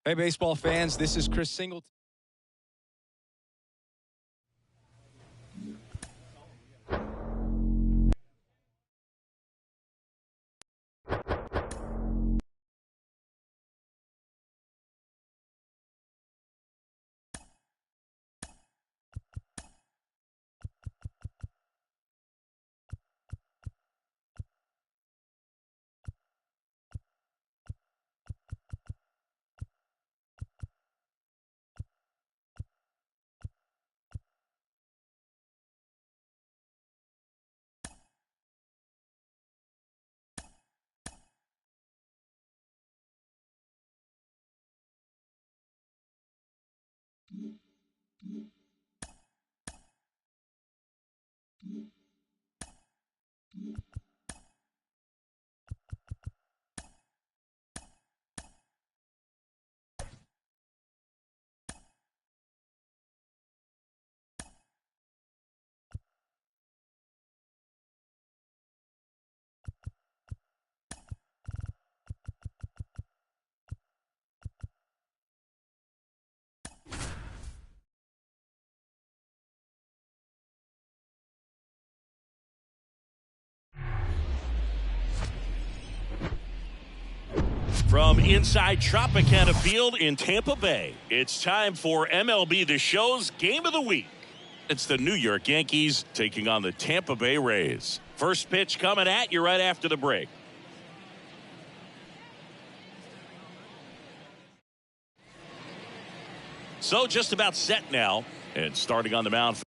Hey, baseball fans, this is Chris Singleton. From inside Tropicana Field in Tampa Bay, it's time for MLB The Show's Game of the Week. It's the New York Yankees taking on the Tampa Bay Rays. First pitch coming at you right after the break. So just about set now, and starting on the mound for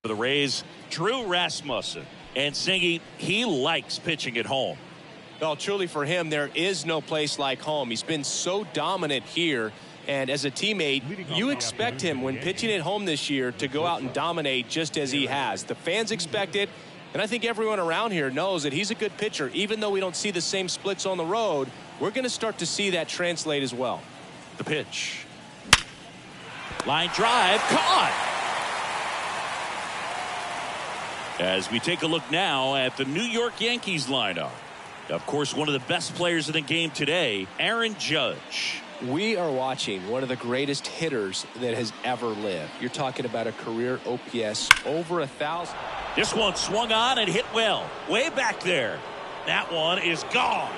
the Rays, Drew Rasmussen. And Singy, he likes pitching at home. Well, truly for him, there is no place like home. He's been so dominant here. And as a teammate, you expect him when pitching at home this year to go out and dominate just as he has. The fans expect it. And I think everyone around here knows that he's a good pitcher. Even though we don't see the same splits on the road, we're going to start to see that translate as well. The pitch. Line drive, caught. As we take a look now at the New York Yankees lineup. Of course, one of the best players in the game today, Aaron Judge. We are watching one of the greatest hitters that has ever lived. You're talking about a career OPS over 1,000. This one swung on and hit well. Way back there. That one is gone.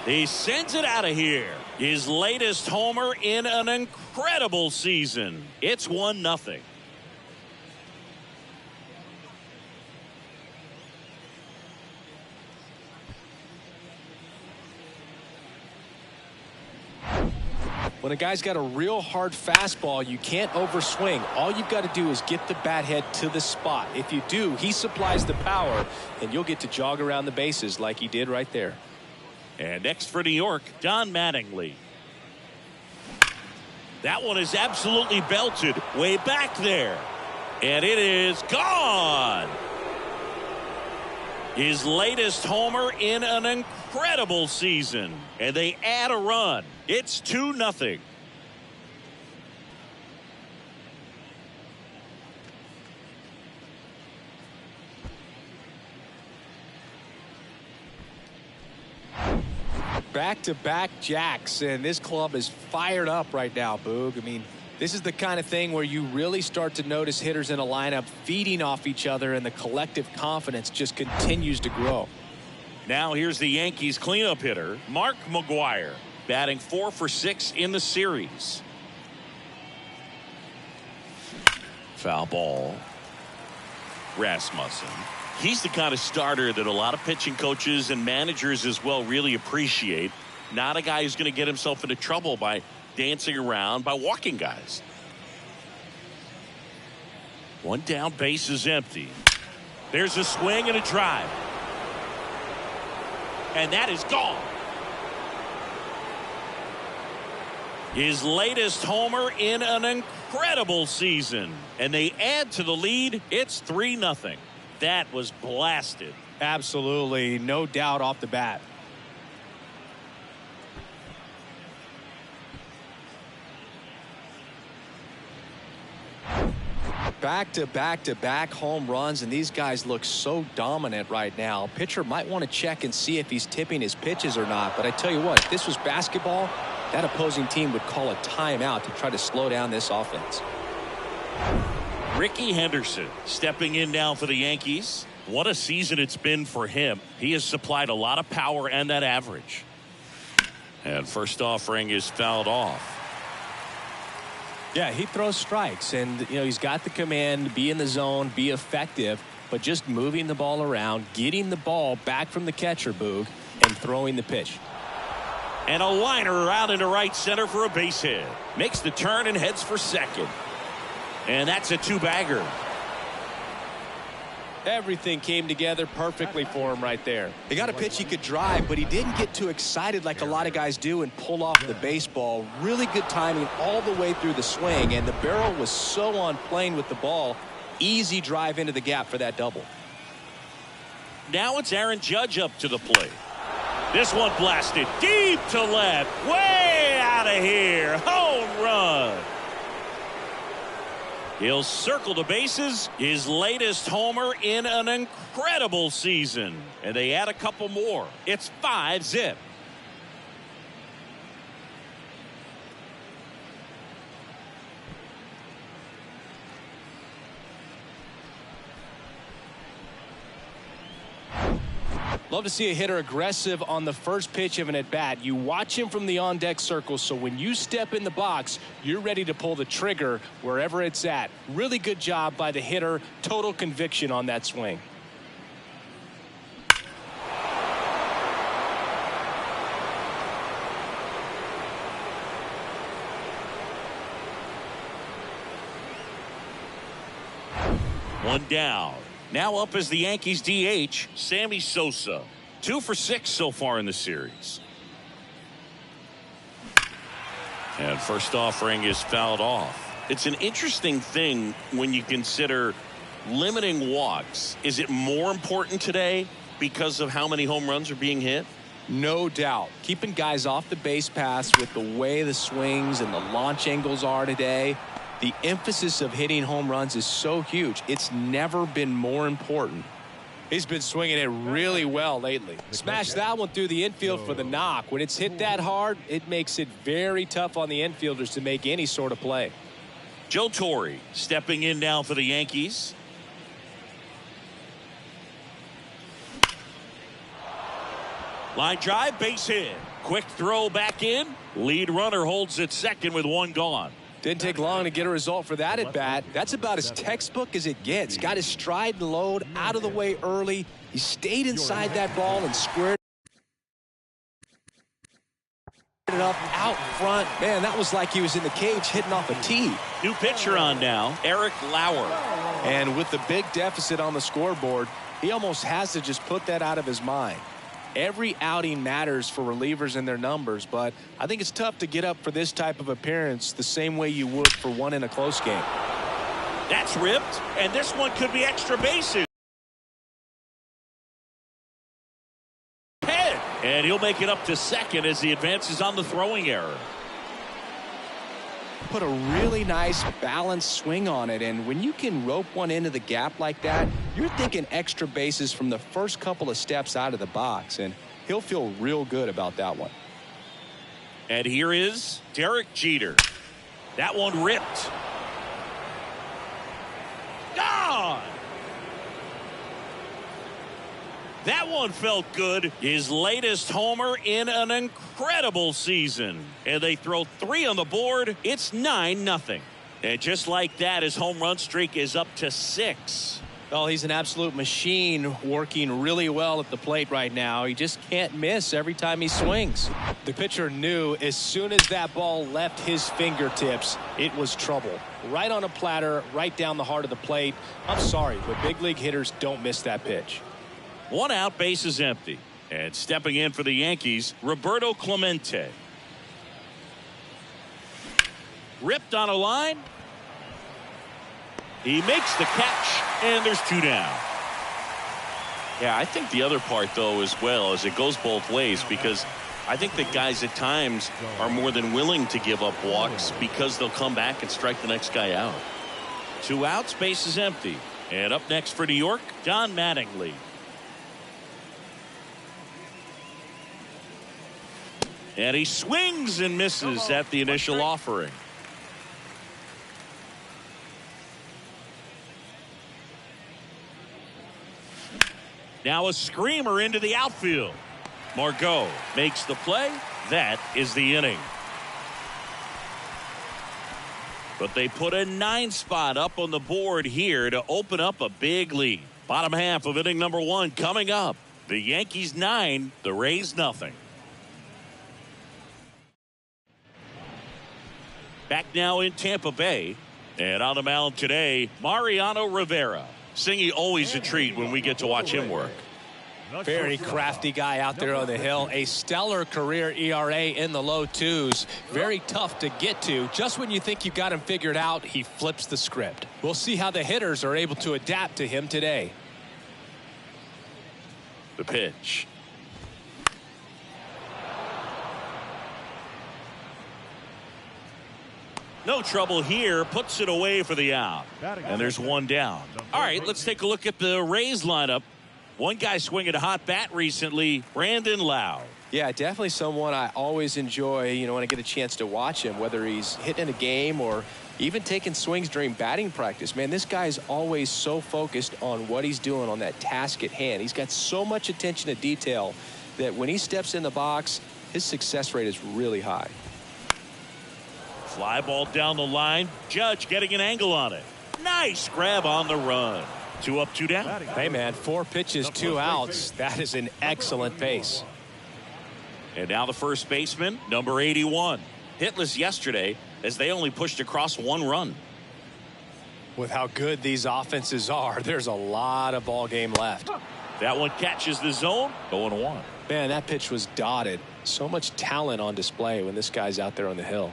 He sends it out of here. His latest homer in an incredible season. It's 1-0. When a guy's got a real hard fastball, you can't overswing. All you've got to do is get the bat head to the spot. If you do, he supplies the power, and you'll get to jog around the bases like he did right there. And next for New York, Don Mattingly. That one is absolutely belted way back there. And it is gone. His latest homer in an incredible season. And they add a run. It's 2-0. Back-to-back jacks, and this club is fired up right now, Boog. I mean, this is the kind of thing where you really start to notice hitters in a lineup feeding off each other, and the collective confidence just continues to grow. Now here's the Yankees cleanup hitter, Mark McGwire, batting 4 for 6 in the series. Foul ball. Rasmussen. He's the kind of starter that a lot of pitching coaches and managers as well really appreciate. Not a guy who's going to get himself into trouble by dancing around, by walking guys. One down, base is empty. There's a swing and a drive. And that is gone. His latest homer in an incredible season. And they add to the lead. It's 3-0. That was blasted. Absolutely, no doubt off the bat. Back-to-back-to-back home runs, and these guys look so dominant right now. Pitcher might want to check and see if he's tipping his pitches or not. But I tell you what, if this was basketball, that opposing team would call a timeout to try to slow down this offense. Ricky Henderson stepping in now for the Yankees. What a season it's been for him. He has supplied a lot of power and that average. And first offering is fouled off. Yeah, he throws strikes, and he's got the command, be in the zone, be effective, but just moving the ball around, getting the ball back from the catcher, Boog, and throwing the pitch. And a liner out into right center for a base hit. Makes the turn and heads for second. And that's a two-bagger. Everything came together perfectly for him right there. He got a pitch he could drive, but he didn't get too excited like a lot of guys do and pull off the baseball. Really good timing all the way through the swing, and the barrel was so on plane with the ball. Easy drive into the gap for that double. Now it's Aaron Judge up to the plate. This one blasted deep to left. Way out of here. Home run. He'll circle the bases. His latest homer in an incredible season. And they add a couple more. It's 5-0. Love to see a hitter aggressive on the first pitch of an at-bat. You watch him from the on-deck circle, so when you step in the box, you're ready to pull the trigger wherever it's at. Really good job by the hitter. Total conviction on that swing. One down. Now up as the Yankees DH, Sammy Sosa. 2 for 6 so far in the series. And first offering is fouled off. It's an interesting thing when you consider limiting walks. Is it more important today because of how many home runs are being hit? No doubt. Keeping guys off the base paths with the way the swings and the launch angles are today. The emphasis of hitting home runs is so huge. It's never been more important. He's been swinging it really well lately. Smashed that one through the infield for the knock. When it's hit that hard, it makes it very tough on the infielders to make any sort of play. Joe Torre stepping in now for the Yankees. Line drive, base hit. Quick throw back in. Lead runner holds at second with one gone. Didn't take long to get a result for that at bat. That's about as textbook as it gets. Got his stride and load out of the way early. He stayed inside that ball and squared it up out front. Man, that was like he was in the cage hitting off a tee. New pitcher on now, Eric Lauer. And with the big deficit on the scoreboard, he almost has to just put that out of his mind. Every outing matters for relievers and their numbers, but I think it's tough to get up for this type of appearance the same way you would for one in a close game. That's ripped, and this one could be extra bases. Head, and he'll make it up to second as he advances on the throwing error. Put a really nice balanced swing on it, and when you can rope one into the gap like that, you're thinking extra bases from the first couple of steps out of the box, and he'll feel real good about that one. And here is Derek Jeter. That one ripped. Gone. That one felt good. His latest homer in an incredible season. And they throw 3 on the board. It's 9-0. And just like that, his home run streak is up to 6. Well, he's an absolute machine, working really well at the plate right now. He just can't miss every time he swings. The pitcher knew as soon as that ball left his fingertips, it was trouble. Right on a platter, right down the heart of the plate. I'm sorry, but big league hitters don't miss that pitch. 1 out, base is empty. And stepping in for the Yankees, Roberto Clemente. Ripped on a line. He makes the catch, and there's 2 down. Yeah, I think the other part, though, as well, is it goes both ways, because I think that guys at times are more than willing to give up walks because they'll come back and strike the next guy out. 2 outs, base is empty. And up next for New York, Don Mattingly. And he swings and misses at the initial offering. Now a screamer into the outfield. Margot makes the play. That is the inning. But they put a 9 spot up on the board here to open up a big lead. Bottom half of inning number 1 coming up. The Yankees 9, the Rays nothing. Back now in Tampa Bay. And on the mound today, Mariano Rivera. Singy, always a treat when we get to watch him work. Very crafty guy out there on the hill. A stellar career ERA in the low 2s. Very tough to get to. Just when you think you've got him figured out, he flips the script. We'll see how the hitters are able to adapt to him today. The pitch. No trouble here. Puts it away for the out. And there's 1 down. All right, let's take a look at the Rays lineup. One guy swinging a hot bat recently, Brandon Lowe. Yeah, definitely someone I always enjoy, when I get a chance to watch him, whether he's hitting a game or even taking swings during batting practice. Man, this guy's always so focused on what he's doing on that task at hand. He's got so much attention to detail that when he steps in the box, his success rate is really high. Fly ball down the line. Judge getting an angle on it. Nice grab on the run. 2 up, 2 down. Hey, man, 4 pitches, 2 outs. That is an excellent pace. And now the first baseman, number 81. Hitless yesterday as they only pushed across 1 run. With how good these offenses are, there's a lot of ball game left. That one catches the zone. 0-1. Man, that pitch was dotted. So much talent on display when this guy's out there on the hill.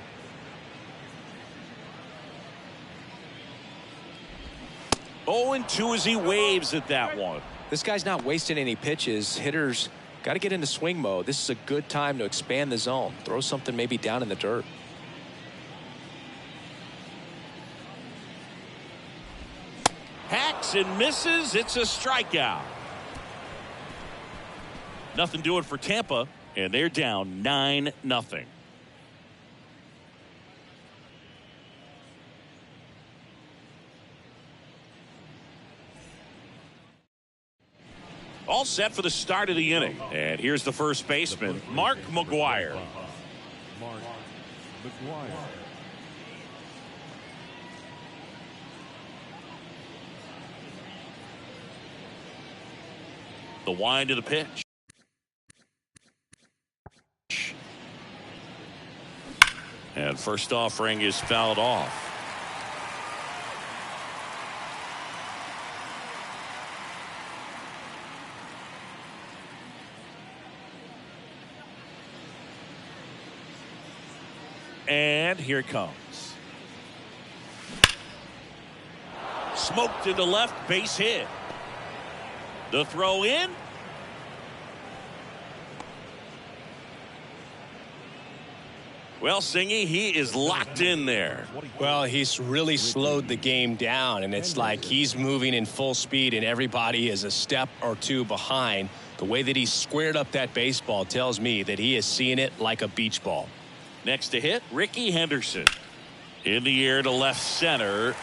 0-2 as he waves at that one. This guy's not wasting any pitches. Hitters got to get into swing mode. This is a good time to expand the zone. Throw something maybe down in the dirt. Hacks and misses. It's a strikeout. Nothing doing for Tampa, and they're down 9-0. All set for the start of the inning. And here's the first baseman, Mark McGwire. The wind of the pitch. And first offering is fouled off. And here it comes. Smoked into left, base hit. The throw in. Well, Singy, he is locked in there. Well, he's really slowed the game down, and it's like he's moving in full speed, and everybody is a step or 2 behind. The way that he squared up that baseball tells me that he is seeing it like a beach ball. Next to hit, Ricky Henderson. In the air to left center.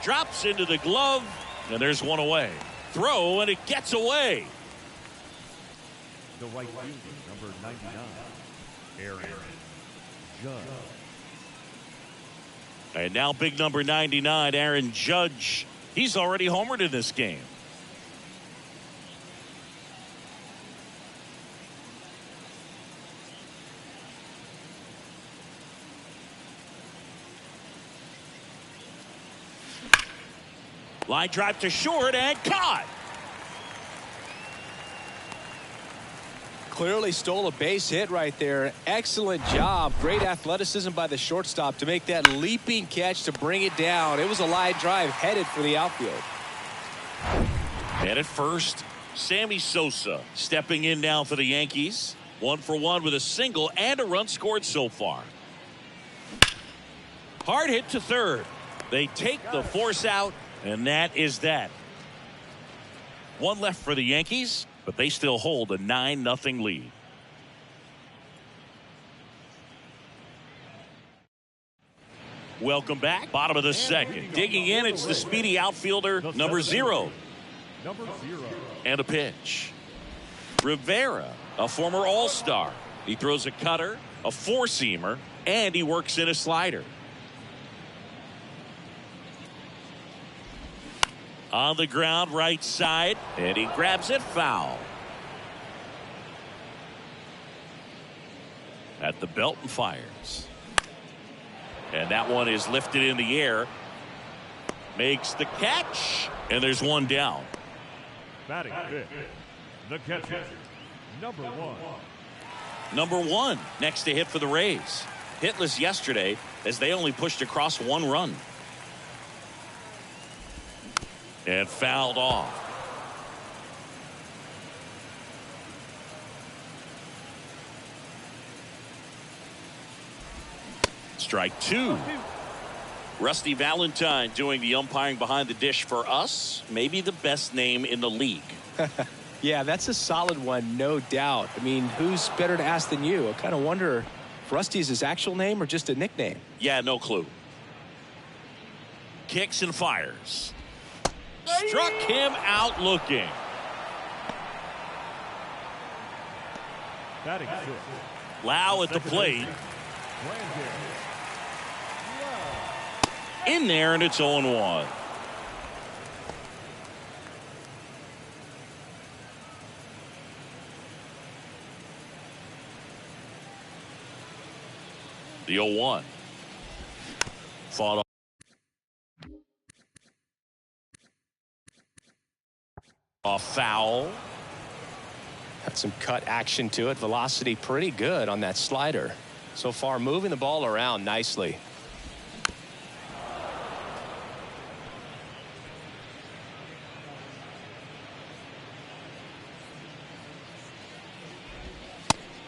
Drops into the glove, and there's 1 away. Throw, and it gets away. The right fielder, number 99, Aaron Judge. And now big number 99, Aaron Judge. He's already homered in this game. Line drive to short and caught. Clearly stole a base hit right there. Excellent job. Great athleticism by the shortstop to make that leaping catch to bring it down. It was a line drive headed for the outfield. And at first, Sammy Sosa stepping in now for the Yankees. 1 for 1 with a single and a run scored so far. Hard hit to third. They take the force out, and that is that. One left for the Yankees, but they still hold a 9-0 lead. Welcome back. Bottom of the second. Digging in, it's the speedy outfielder, number 0. And a pitch. Rivera, a former All-Star. He throws a cutter, a four-seamer, and he works in a slider. On the ground, right side, and he grabs it foul. At the belt and fires. And that one is lifted in the air. Makes the catch. And there's one down. Batting fifth, the catcher, number 1. Number 1 next to hit for the Rays. Hitless yesterday as they only pushed across 1 run. And fouled off. Strike 2. Rusty Valentine doing the umpiring behind the dish for us. Maybe the best name in the league. Yeah, that's a solid one, no doubt. I mean, who's better to ask than you? I kind of wonder if Rusty is his actual name or just a nickname. Yeah, no clue. Kicks and fires. Struck him out looking. Batting fifth, Lau at the plate. In there, and it's 0-1. The 0-1. Fought off foul. Had some cut action to it. Velocity pretty good on that slider. So far, moving the ball around nicely.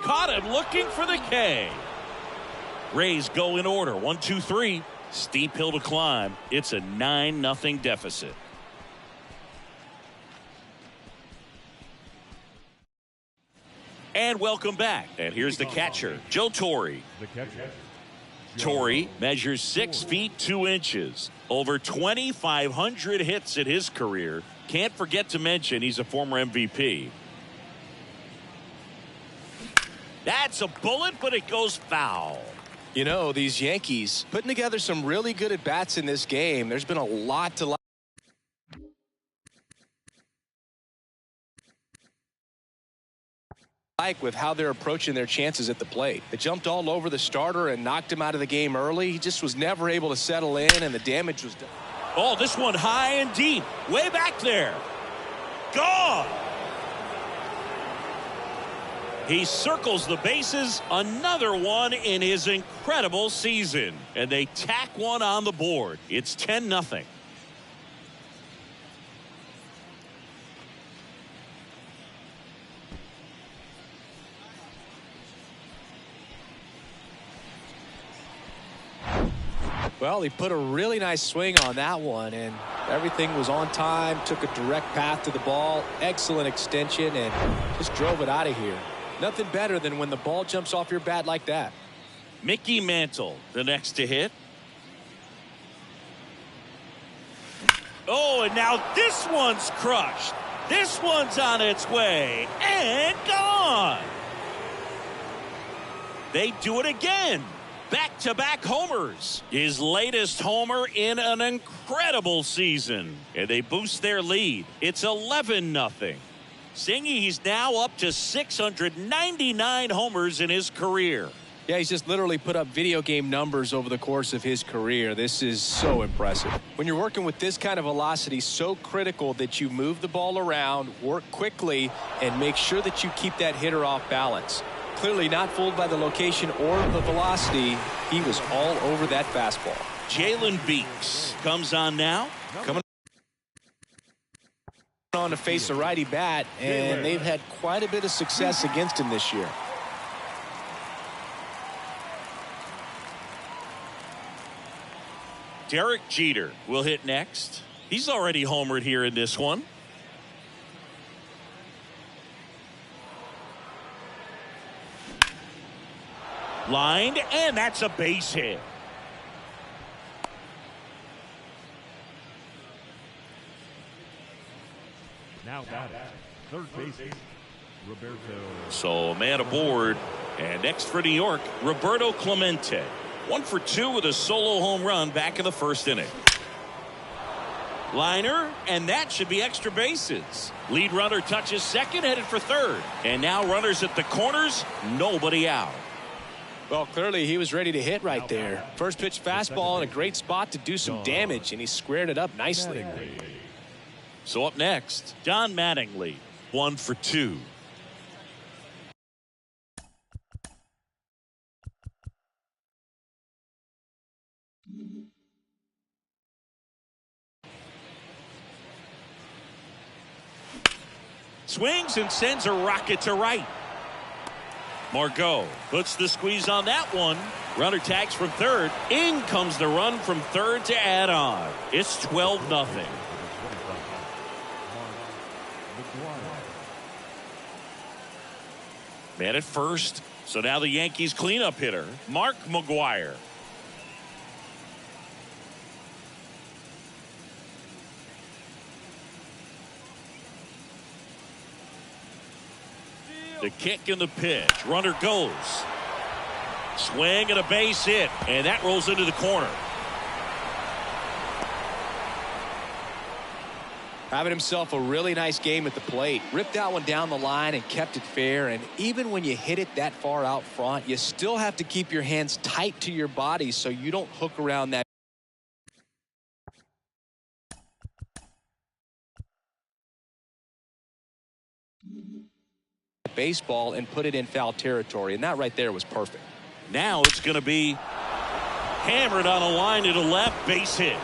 Caught him looking for the K. Rays go in order. 1, 2, 3. Steep hill to climb. It's a 9-0 deficit. And welcome back. And here's the catcher, Joe Torre. the catcher, Torre measures 6 feet 2 inches. Over 2,500 hits in his career. Can't forget to mention he's a former MVP. That's a bullet, but it goes foul. You know, these Yankees putting together some really good at-bats in this game. There's been a lot to like with how they're approaching their chances at the plate. They jumped all over the starter and knocked him out of the game early. He just was never able to settle in, and the damage was done. Oh, this one high and deep. Way back there. Gone. He circles the bases. Another one in his incredible season. And they tack one on the board. It's 10-0. Well, he put a really nice swing on that one, and everything was on time, took a direct path to the ball, excellent extension, and just drove it out of here. Nothing better than when the ball jumps off your bat like that. Mickey Mantle, the next to hit. Oh, and now this one's crushed. This one's on its way and gone. They do it again. Back-to-back homers. His latest homer in an incredible season. And they boost their lead. It's 11-0. Singy, he's now up to 699 homers in his career. Yeah, he's just literally put up video game numbers over the course of his career. This is so impressive. When you're working with this kind of velocity, so critical that you move the ball around, work quickly, and make sure that you keep that hitter off balance. Clearly not fooled by the location or the velocity. He was all over that fastball. Jalen Beeks comes on now. Coming on to face a righty bat, and they've had quite a bit of success against him this year. Derek Jeter will hit next. He's already homered here in this one. Lined, and that's a base hit. Now batting, third baseman, Roberto. So a man aboard. And next for New York, Roberto Clemente. 1 for 2 with a solo home run back in the first inning. Liner, and that should be extra bases. Lead runner touches second, headed for third. And now runners at the corners, nobody out. Well, clearly he was ready to hit right there. First pitch fastball in a great spot to do some damage, and he squared it up nicely. So up next, Don Mattingly, 1 for 2. Swings and sends a rocket to right. Margot puts the squeeze on that one. Runner tags from third. In comes the run from third to add on. It's 12-0. Man at first. So now the Yankees cleanup hitter, Mark McGwire. The kick and the pitch. Runner goes. Swing and a base hit. And that rolls into the corner. Having himself a really nice game at the plate. Ripped that one down the line and kept it fair. And even when you hit it that far out front, you still have to keep your hands tight to your body so you don't hook around that baseball and put it in foul territory. And that right there was perfect. Now it's going to be hammered on a line to the left, base hit.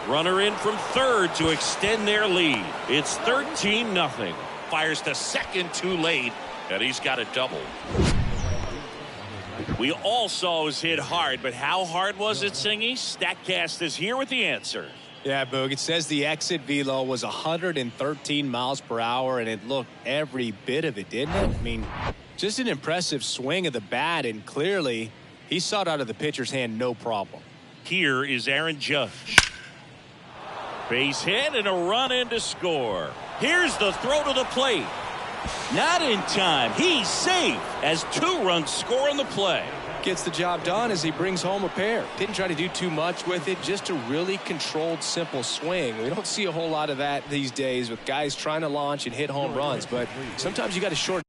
Runner in from third to extend their lead. It's 13-0. Fires to second too late, and he's got a double. We all saw it was hit hard, but how hard was it, Singy? StatCast is here with the answer. Yeah, Boog, it says the exit velo was 113 miles per hour, and it looked every bit of it, didn't it? I mean, just an impressive swing of the bat, and clearly he saw it out of the pitcher's hand no problem. Here is Aaron Judge. Base hit and a run in to score. Here's the throw to the plate. Not in time. He's safe as 2 runs score on the play. Gets the job done as he brings home a pair. Didn't try to do too much with it, just a really controlled, simple swing. We don't see a whole lot of that these days with guys trying to launch and hit home runs, but sometimes you got to short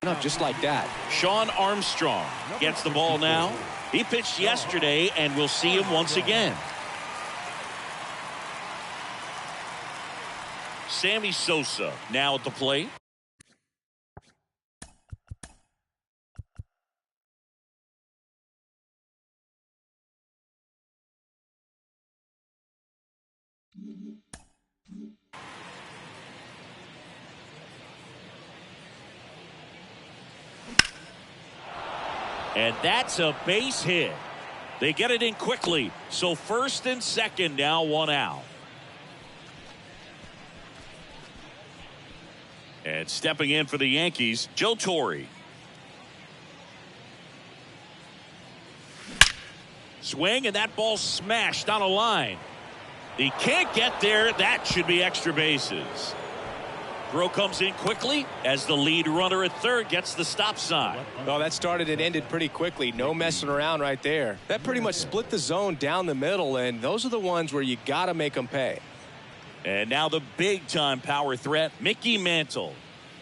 up just like that. Sean Armstrong gets the ball now. He pitched yesterday, and we'll see him once again. Sammy Sosa now at the plate. And that's a base hit. They get it in quickly. So first and second now, 1 out. And stepping in for the Yankees, Joe Torre. Swing, and that ball smashed on a line. He can't get there. That should be extra bases. Throw comes in quickly as the lead runner at third gets the stop sign. Well, that started and ended pretty quickly. No messing around right there. That pretty much split the zone down the middle, and those are the ones where you got to make them pay. And now the big-time power threat, Mickey Mantle,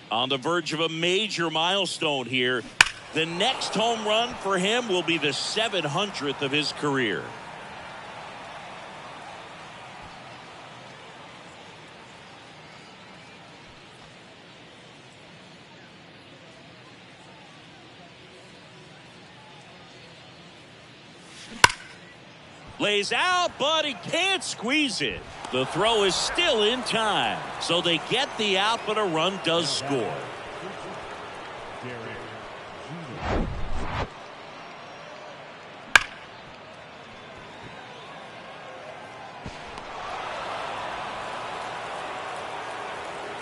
on the verge of a major milestone here. The next home run for him will be the 700th of his career. Lays out, but he can't squeeze it. The throw is still in time. So they get the out, but a run does score.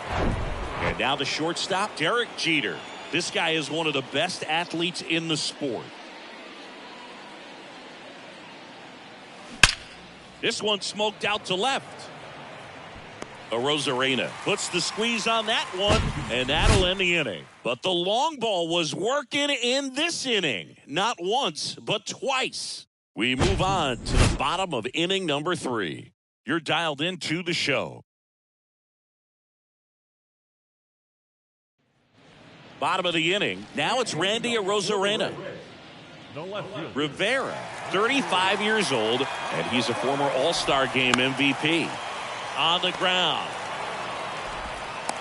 And now the shortstop, Derek Jeter. This guy is one of the best athletes in the sport. This one smoked out to left. Arozarena puts the squeeze on that one, and that'll end the inning. But the long ball was working in this inning. Not once, but twice. We move on to the bottom of inning number 3. You're dialed into the show. Bottom of the inning. Now it's Randy Arozarena. Rivera, 35 years old, and he's a former All-Star Game MVP. On the ground.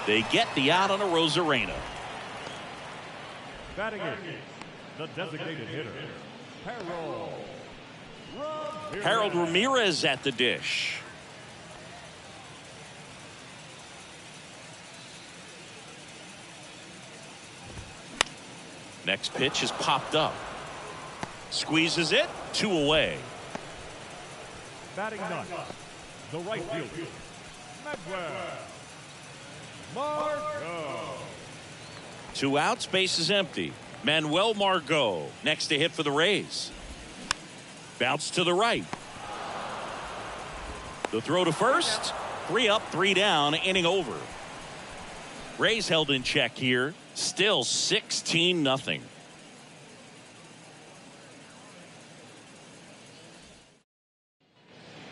They get the out on Arozarena. Batting in, the designated hitter, Harold Ramirez at the dish. Next pitch is popped up. Squeezes it. 2 away. Batting ninth, the right fielder, Margot. 2 outs, base is empty. Manuel Margot next to hit for the Rays. Bounce to the right. The throw to first. 3 up, 3 down, inning over. Rays held in check here. Still 16-0.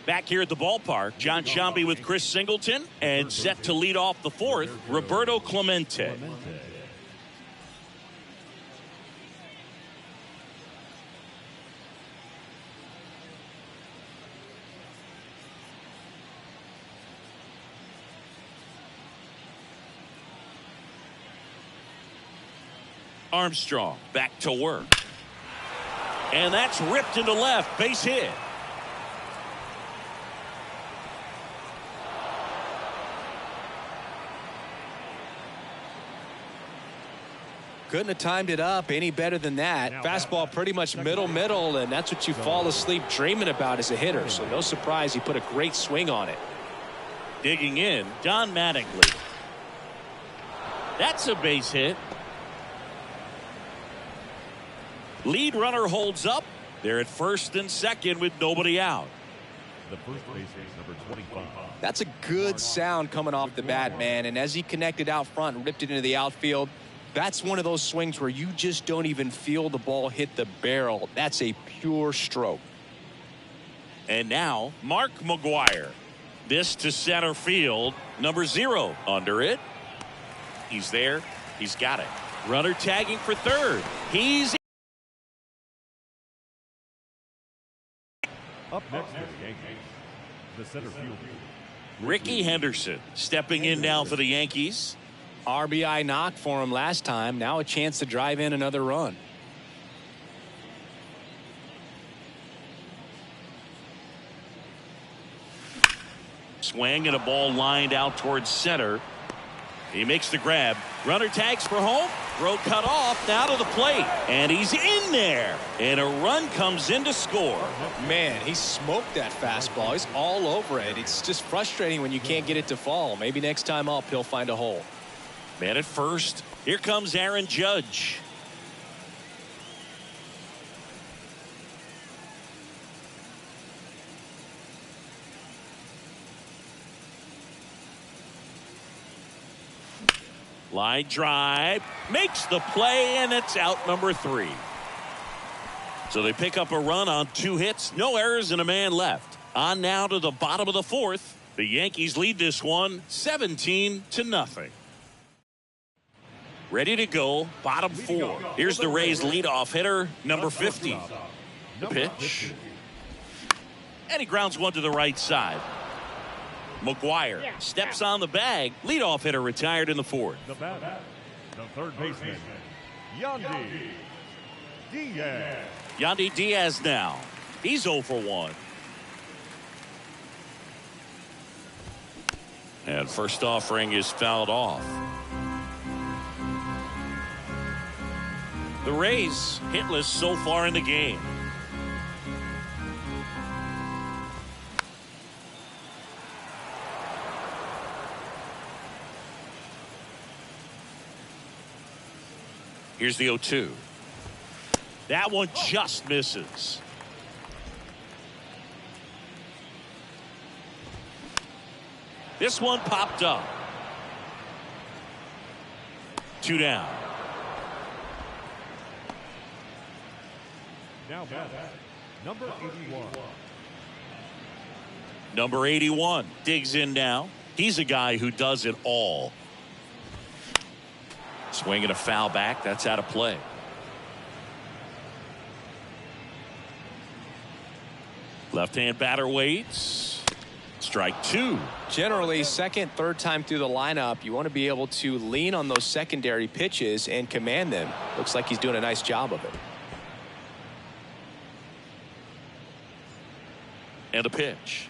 Back here at the ballpark, John Sciambi with Chris Singleton, and set to lead off the 4th, Roberto Clemente. Armstrong back to work. And that's ripped into left, base hit. Couldn't have timed it up any better than that. Fastball pretty much middle, and that's what you fall asleep dreaming about as a hitter. So no surprise he put a great swing on it. Digging in, Don Mattingly. That's a base hit. Lead runner holds up. They're at first and second with nobody out. The first baseman, number 25. That's a good sound coming off the bat, man. And as he connected out front and ripped it into the outfield, that's one of those swings where you just don't even feel the ball hit the barrel. That's a pure stroke. And now, Mark McGwire. This to center field. Number 0 under it. He's there. He's got it. Runner tagging for third. He's Up next for the Yankees, the center fielder, Ricky Henderson stepping in now for the Yankees. RBI knock for him last time. Now a chance to drive in another run. Swing and a ball lined out towards center. He makes the grab. Runner tags for home. Throw cut off. Now to the plate. And he's in there. And a run comes in to score. Man, he smoked that fastball. He's all over it. It's just frustrating when you can't get it to fall. Maybe next time up he'll find a hole. Man at first. Here comes Aaron Judge. Line drive, makes the play, and it's out number 3. So they pick up a run on 2 hits, no errors, and a man left. On now to the bottom of the 4th. The Yankees lead this one 17-0. Ready to go, bottom 4. Here's the Rays leadoff hitter, number 50. The pitch. And he grounds one to the right side. McGwire steps on the bag. Leadoff hitter retired in the 4th. the batter, the third baseman, Yandy Diaz. Yandy Diaz now. He's 0 for 1. And first offering is fouled off. The Rays hitless so far in the game. Here's the 0-2. That one just misses. This one popped up. 2 down. Now batting, number 81. Number 81 digs in now. He's a guy who does it all. Swinging a foul back. That's out of play. Left-hand batter waits. Strike 2. Generally, second, third time through the lineup, you want to be able to lean on those secondary pitches and command them. Looks like he's doing a nice job of it. And a pitch.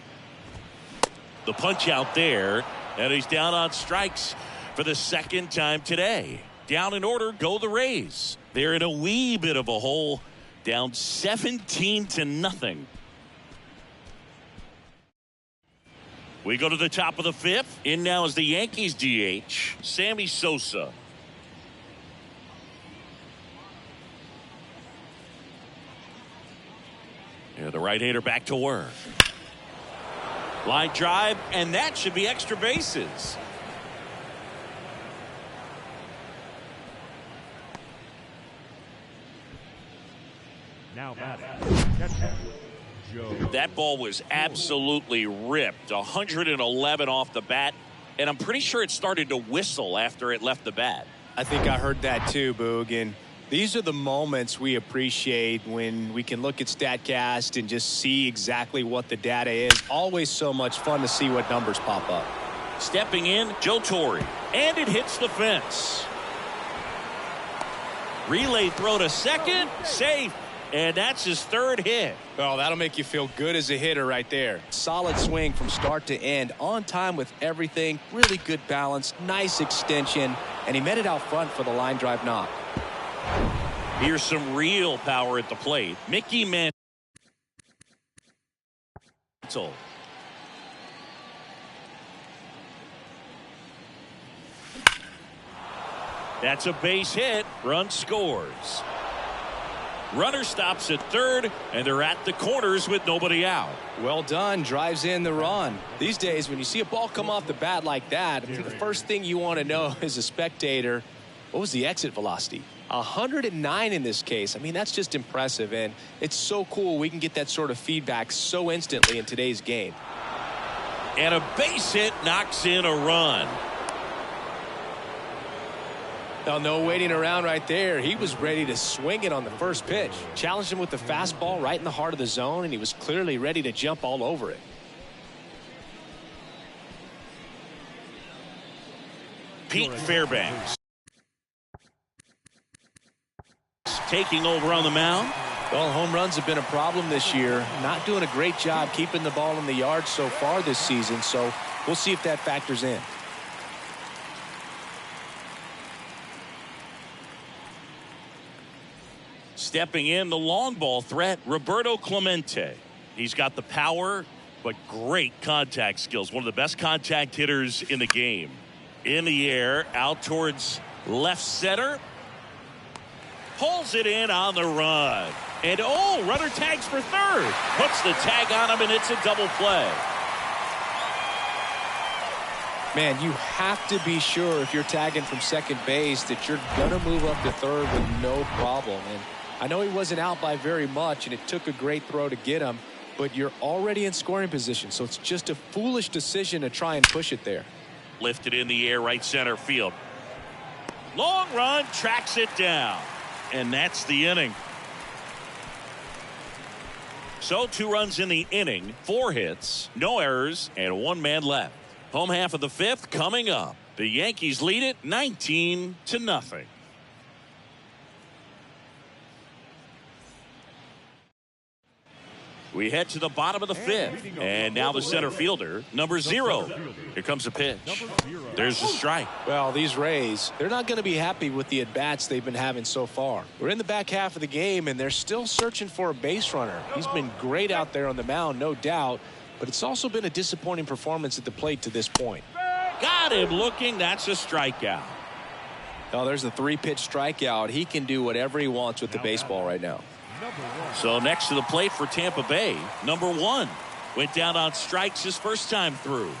The punch out there, and he's down on strikes for the second time today. Down in order go the Rays. They're in a wee bit of a hole, down 17-0. We go to the top of the 5th. In now is the Yankees DH, Sammy Sosa. Yeah, the right-hander back to work. Line drive, and that should be extra bases. Now batting, catcher, Joe. That ball was absolutely ripped. 111 off the bat, and I'm pretty sure it started to whistle after it left the bat. I think I heard that too, Boog. And these are the moments we appreciate when we can look at StatCast and just see exactly what the data is. Always so much fun to see what numbers pop up. Stepping in, Joe Torre, and it hits the fence. Relay throw to second, safe, and that's his 3rd hit. Well, that'll make you feel good as a hitter right there. Solid swing from start to end, on time with everything, really good balance, nice extension, and he met it out front for the line drive knock. Here's some real power at the plate. Mickey Mantle. That's a base hit. Run scores. Runner stops at 3rd, and they're at the corners with nobody out. Well done. Drives in the run. These days, when you see a ball come off the bat like that, I think the first thing you want to know as a spectator, what was the exit velocity? 109 in this case. I mean, that's just impressive, and it's so cool we can get that sort of feedback so instantly in today's game. And a base hit knocks in a run. Now, no waiting around right there. He was ready to swing it on the first pitch. Challenged him with the fastball right in the heart of the zone, and he was clearly ready to jump all over it. Pete Fairbanks taking over on the mound. Well, home runs have been a problem this year. Not doing a great job keeping the ball in the yard so far this season, so we'll see if that factors in. Stepping in, the long ball threat, Roberto Clemente. He's got the power, but great contact skills. One of the best contact hitters in the game. In the air, out towards left center. Pulls it in on the run. And, oh, runner tags for 3rd. Puts the tag on him, and it's a double play. Man, you have to be sure if you're tagging from second base that you're going to move up to 3rd with no problem. And I know he wasn't out by very much, and it took a great throw to get him, but you're already in scoring position, so it's just a foolish decision to try and push it there. Lifted in the air, right center field. Long run, tracks it down. And that's the inning. So 2 runs in the inning, 4 hits, no errors, and 1 man left. Home half of the 5th coming up. The Yankees lead it 19-0. We head to the bottom of the 5th, and now the center fielder, number 0. Here comes a pitch. There's a strike. Well, these Rays, they're not going to be happy with the at-bats they've been having so far. We're in the back half of the game, and they're still searching for a base runner. He's been great out there on the mound, no doubt, but it's also been a disappointing performance at the plate to this point. Got him looking. That's a strikeout. Oh, there's a 3-pitch strikeout. He can do whatever he wants with the baseball right now. So next to the plate for Tampa Bay, number 1 went down on strikes his first time through.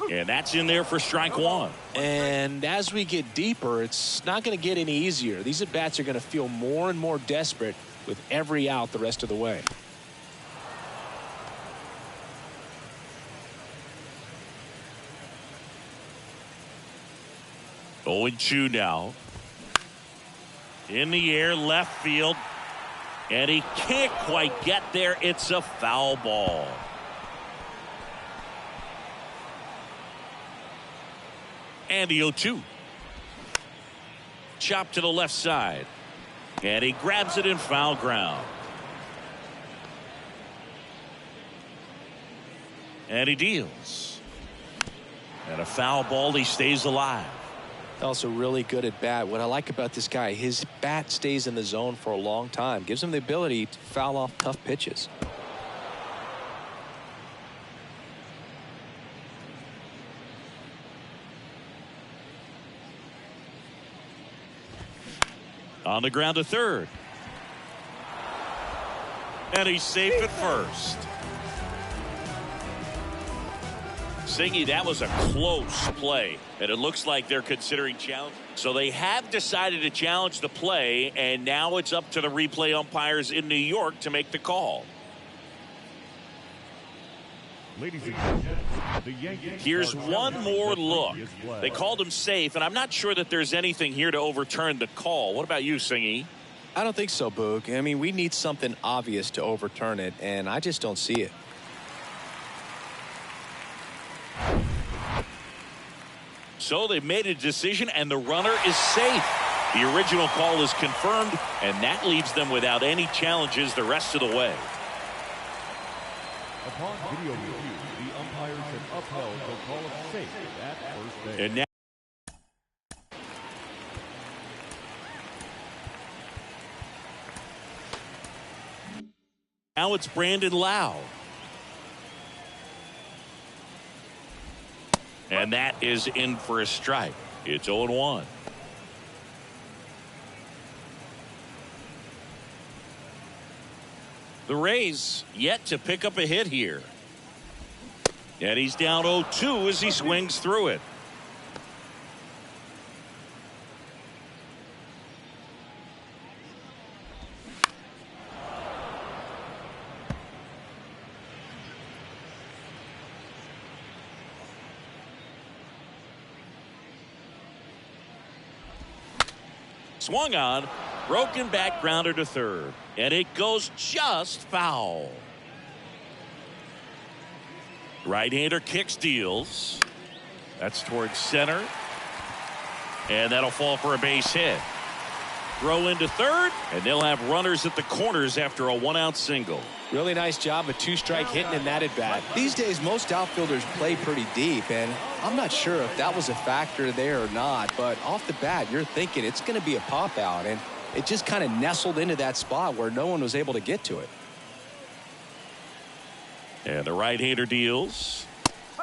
And that's in there for strike 1. And as we get deeper, it's not going to get any easier. These at-bats are going to feel more and more desperate with every out the rest of the way. Oh, 0-2 now. In the air, left field. And he can't quite get there. It's a foul ball. And the 0-2. Chop to the left side. And he grabs it in foul ground. And he deals. And a foul ball. He stays alive. Also really good at bat. What I like about this guy, his bat stays in the zone for a long time. Gives him the ability to foul off tough pitches. On the ground to third. And he's safe at first. Singy, that was a close play, and it looks like they're considering challenge. So they have decided to challenge the play, and now it's up to the replay umpires in New York to make the call. Ladies and gentlemen, the Yankees. Here's one more look. They called him safe, and I'm not sure that there's anything here to overturn the call. What about you, Singy? I don't think so, Boog. I mean, we need something obvious to overturn it, and I just don't see it. So they've made a decision, and the runner is safe. The original call is confirmed, and that leaves them without any challenges the rest of the way. Upon video review, the umpires have upheld the call of safe at first base. And now it's Brandon Lau. And that is in for a strike. It's 0-1. The Rays yet to pick up a hit here. And he's down 0-2 as he swings through it. Swung on, broken back grounder to third, and it goes just foul. Right-hander kicks, deals. That's towards center, and that'll fall for a base hit. Throw into third, and they'll have runners at the corners after a 1-out single. Really nice job of 2-strike hitting in that at bat. These days, most outfielders play pretty deep, and I'm not sure if that was a factor there or not, but off the bat, you're thinking it's going to be a pop out, and it just kind of nestled into that spot where no one was able to get to it. And the right-hander deals.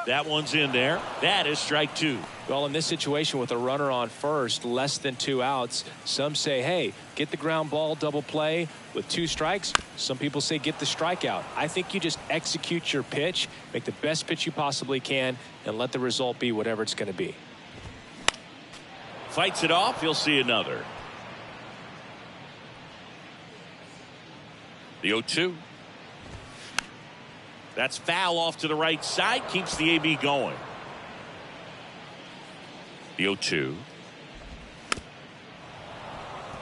That one's in there. That is strike 2. Well, in this situation with a runner on first, less than 2 outs, some say, hey, get the ground ball, double play with 2 strikes. Some people say get the strikeout. I think you just execute your pitch, make the best pitch you possibly can, and let the result be whatever it's going to be. Fights it off. You'll see another. The 0-2. That's foul off to the right side. Keeps the AB going. The 0-2.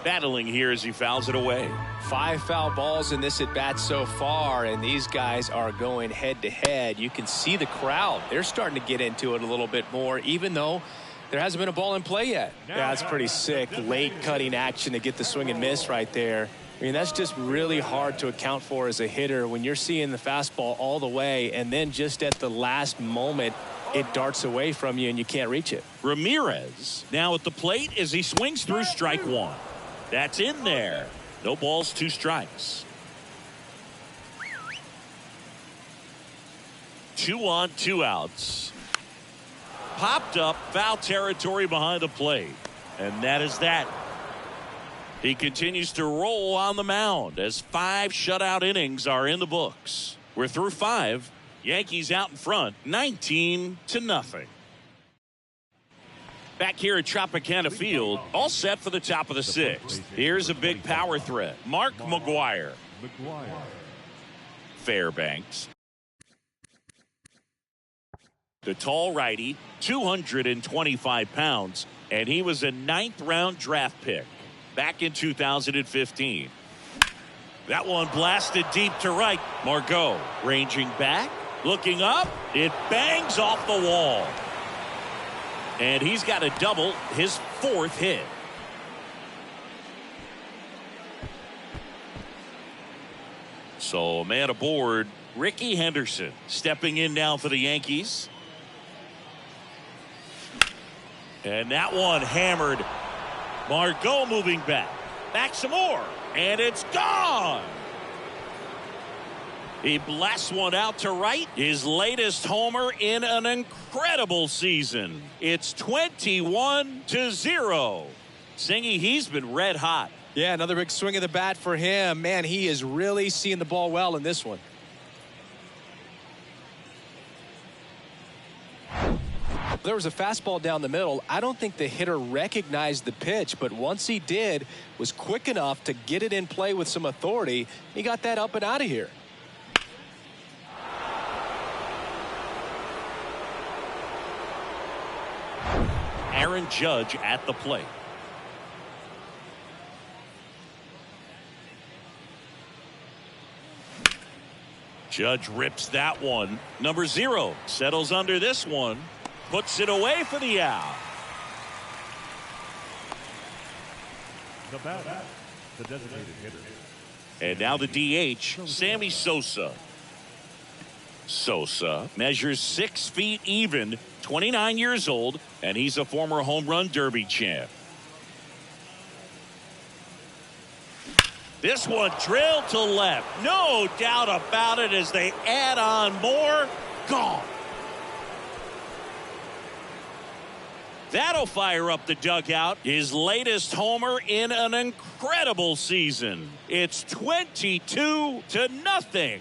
Battling here as he fouls it away. 5 foul balls in this at bat so far, and these guys are going head to head. You can see the crowd. They're starting to get into it a little bit more, even though there hasn't been a ball in play yet. Yeah, that's pretty sick. Late cutting action to get the swing and miss right there. I mean, that's just really hard to account for as a hitter when you're seeing the fastball all the way, and then just at the last moment, it darts away from you and you can't reach it. Ramirez now at the plate as he swings through strike 1. That's in there. No balls, 2 strikes. 2 on, 2 outs. popped up, foul territory behind the plate. And that is that. He continues to roll on the mound as 5 shutout innings are in the books. We're through 5. Yankees out in front, 19-0. Back here at Tropicana Field, all set for the top of the 6th. Here's a big power threat. Mark McGwire. Fairbanks. The tall righty, 225 pounds, and he was a 9th-round draft pick back in 2015. That one blasted deep to right. Margot ranging back, looking up. It bangs off the wall. And he's got a double, his 4th hit. So a man aboard, Ricky Henderson, stepping in now for the Yankees. And that one hammered. Margot moving back. Back some more. And it's gone. He blasts one out to right. His latest homer in an incredible season. It's 21-0. Singy, he's been red hot. Yeah, another big swing of the bat for him. Man, he is really seeing the ball well in this one. There was a fastball down the middle. I don't think the hitter recognized the pitch, but once he did, was quick enough to get it in play with some authority. He got that up and out of here. Aaron Judge at the plate. Judge rips that one. Number 0 settles under this one. Puts it away for the out. The batter, the designated hitter. And now the DH, Sammy Sosa. Sosa measures 6 feet even, 29 years old, and he's a former home run derby champ. This one drilled to left. No doubt about it as they add on more. Gone. That'll fire up the dugout. His latest homer in an incredible season. It's 22-0.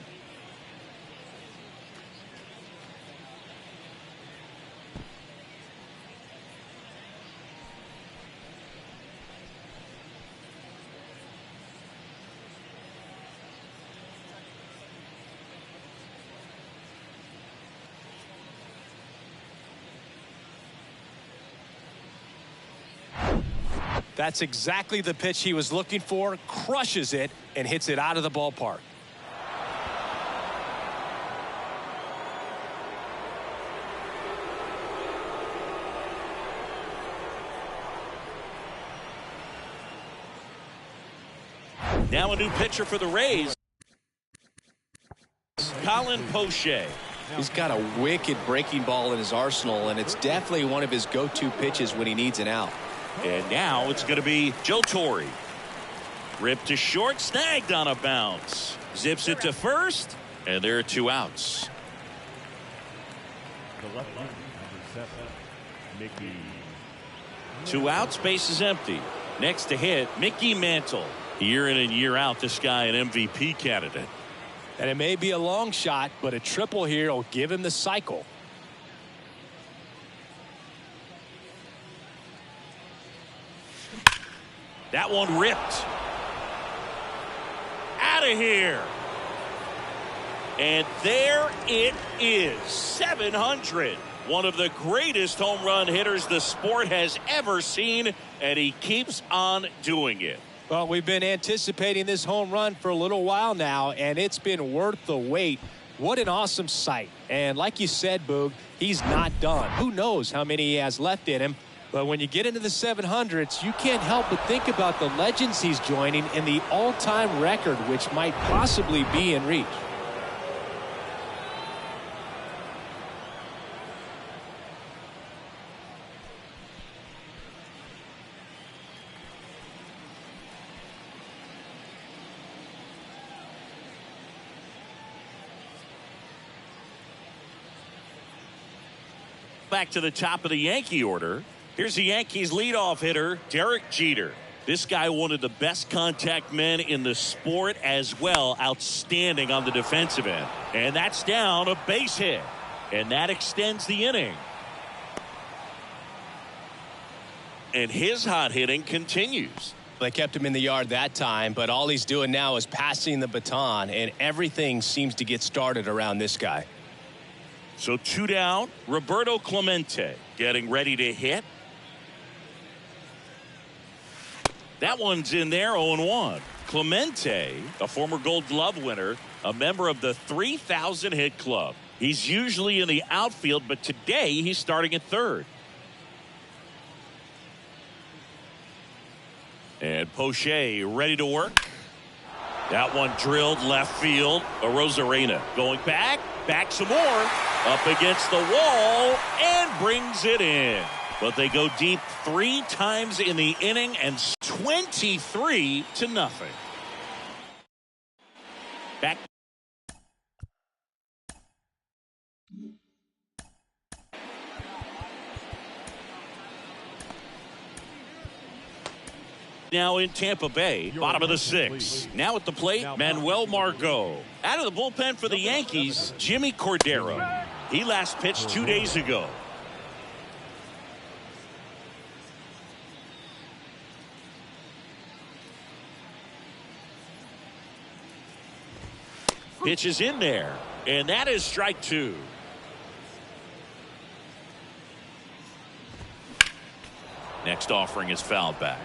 That's exactly the pitch he was looking for. Crushes it and hits it out of the ballpark. Now a new pitcher for the Rays. Colin Poche. He's got a wicked breaking ball in his arsenal, and it's definitely one of his go-to pitches when he needs an out. And now it's going to be Joe Torre. Ripped to short, snagged on a bounce. Zips it to first, and there are 2 outs. The left number 7, Mickey. 2 outs, base is empty. Next to hit, Mickey Mantle. Year in and year out, this guy an MVP candidate. And it may be a long shot, but a triple here will give him the cycle. That one ripped. Out of here. And there it is. 700. One of the greatest home run hitters the sport has ever seen, and he keeps on doing it. Well, we've been anticipating this home run for a little while now, and it's been worth the wait. What an awesome sight. And like you said, Boog, he's not done. Who knows how many he has left in him. But when you get into the 700s, you can't help but think about the legends he's joining in the all-time record, which might possibly be in reach. back to the top of the Yankee order. Here's the Yankees leadoff hitter, Derek Jeter. This guy, one of the best contact men in the sport as well. Outstanding on the defensive end. And that's down, a base hit. And that extends the inning. And his hot hitting continues. They kept him in the yard that time, but all he's doing now is passing the baton, and everything seems to get started around this guy. So 2 down, Roberto Clemente getting ready to hit. That one's in there, 0-1. Clemente, a former Gold Glove winner, a member of the 3,000 hit club. He's usually in the outfield, but today he's starting at third. And Poche ready to work. That one drilled left field. Arozarena going back some more, up against the wall, and brings it in. But they go deep 3 times in the inning, and 23-0. Back. Now in Tampa Bay, bottom of the 6th. Now at the plate, Manuel Margot. Out of the bullpen for the Yankees, Jimmy Cordero. He last pitched 2 days ago. Pitch is in there, and that is strike 2. Next offering is fouled back.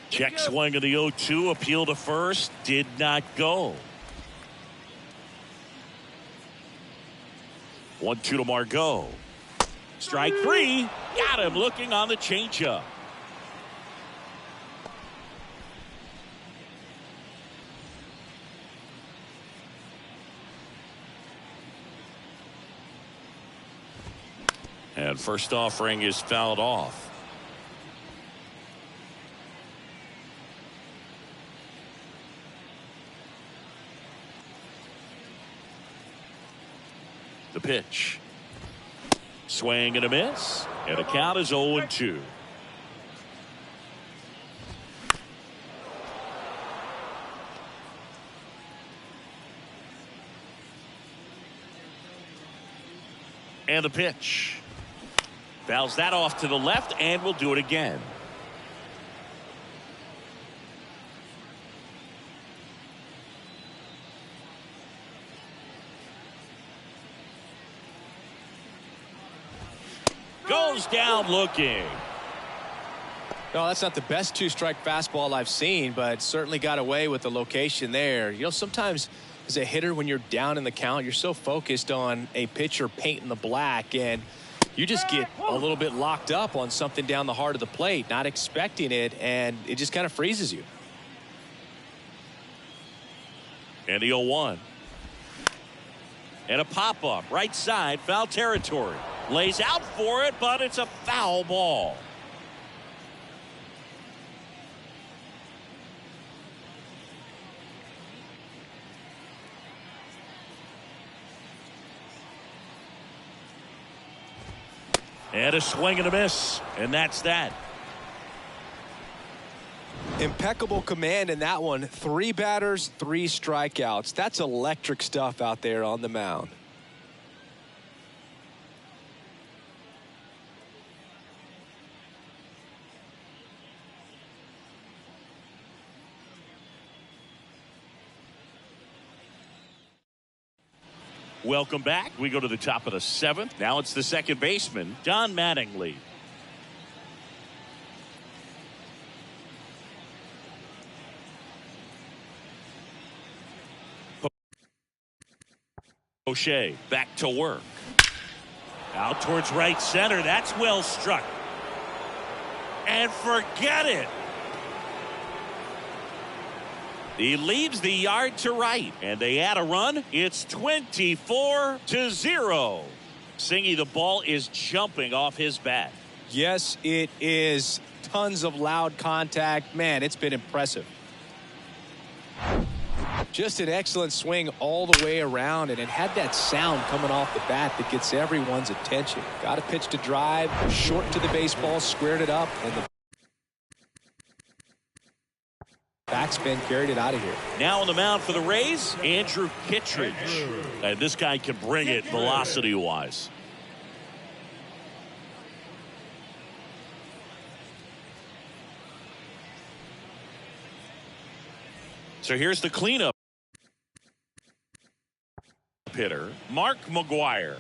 Check swing of the 0-2, appeal to first, did not go. 1-2 to Margot. Strike 3, got him looking on the changeup. And first offering is fouled off. The pitch. Swing and a miss. And the count is 0-2. And the pitch. Fouls that off to the left, and we'll do it again. Goes down looking. No, that's not the best 2-strike fastball I've seen, but certainly got away with the location there. You know, sometimes as a hitter, when you're down in the count, you're so focused on a pitcher painting the black, and you just get a little bit locked up on something down the heart of the plate, not expecting it, and it just kind of freezes you. And the 0-1. And a pop-up, right side, foul territory. Lays out for it, but it's a foul ball. And a swing and a miss, and that's that. Impeccable command in that one. 3 batters, 3 strikeouts. That's electric stuff out there on the mound. Welcome back. We go to the top of the 7th. Now it's the second baseman, Don Mattingly. O'Shea back to work. Out towards right center. That's well struck. And forget it. He leaves the yard to right, and they add a run. It's 24-0. Singy, the ball is jumping off his bat. Yes, it is. Tons of loud contact. Man, it's been impressive. Just an excellent swing all the way around, and it had that sound coming off the bat that gets everyone's attention. Got a pitch to drive, short to the baseball, squared it up, and the backspin carried it out of here. Now on the mound for the Rays, Andrew Kittredge. And this guy can bring it velocity-wise. So here's the cleanup hitter, Mark McGuire.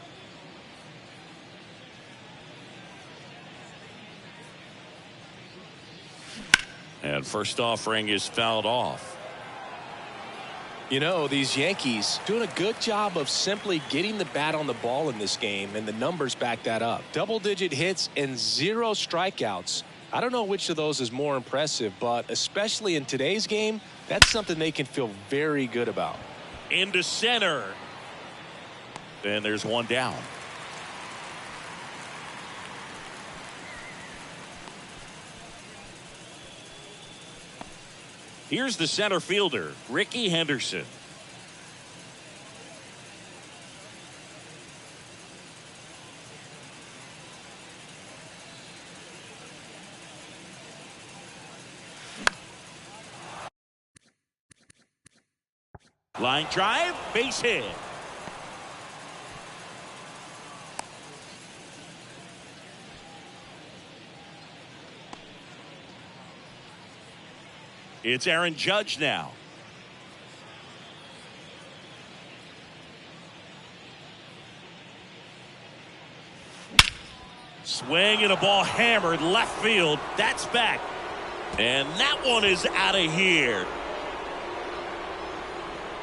And first offering is fouled off. You know, these Yankees doing a good job of simply getting the bat on the ball in this game, and the numbers back that up. Double-digit hits and 0 strikeouts. I don't know which of those is more impressive, but especially in today's game, that's something they can feel very good about. Into center. And there's one down. Here's the center fielder, Ricky Henderson. Line drive, base hit. It's Aaron Judge now. Swing and a ball hammered left field. That's back. And that one is out of here.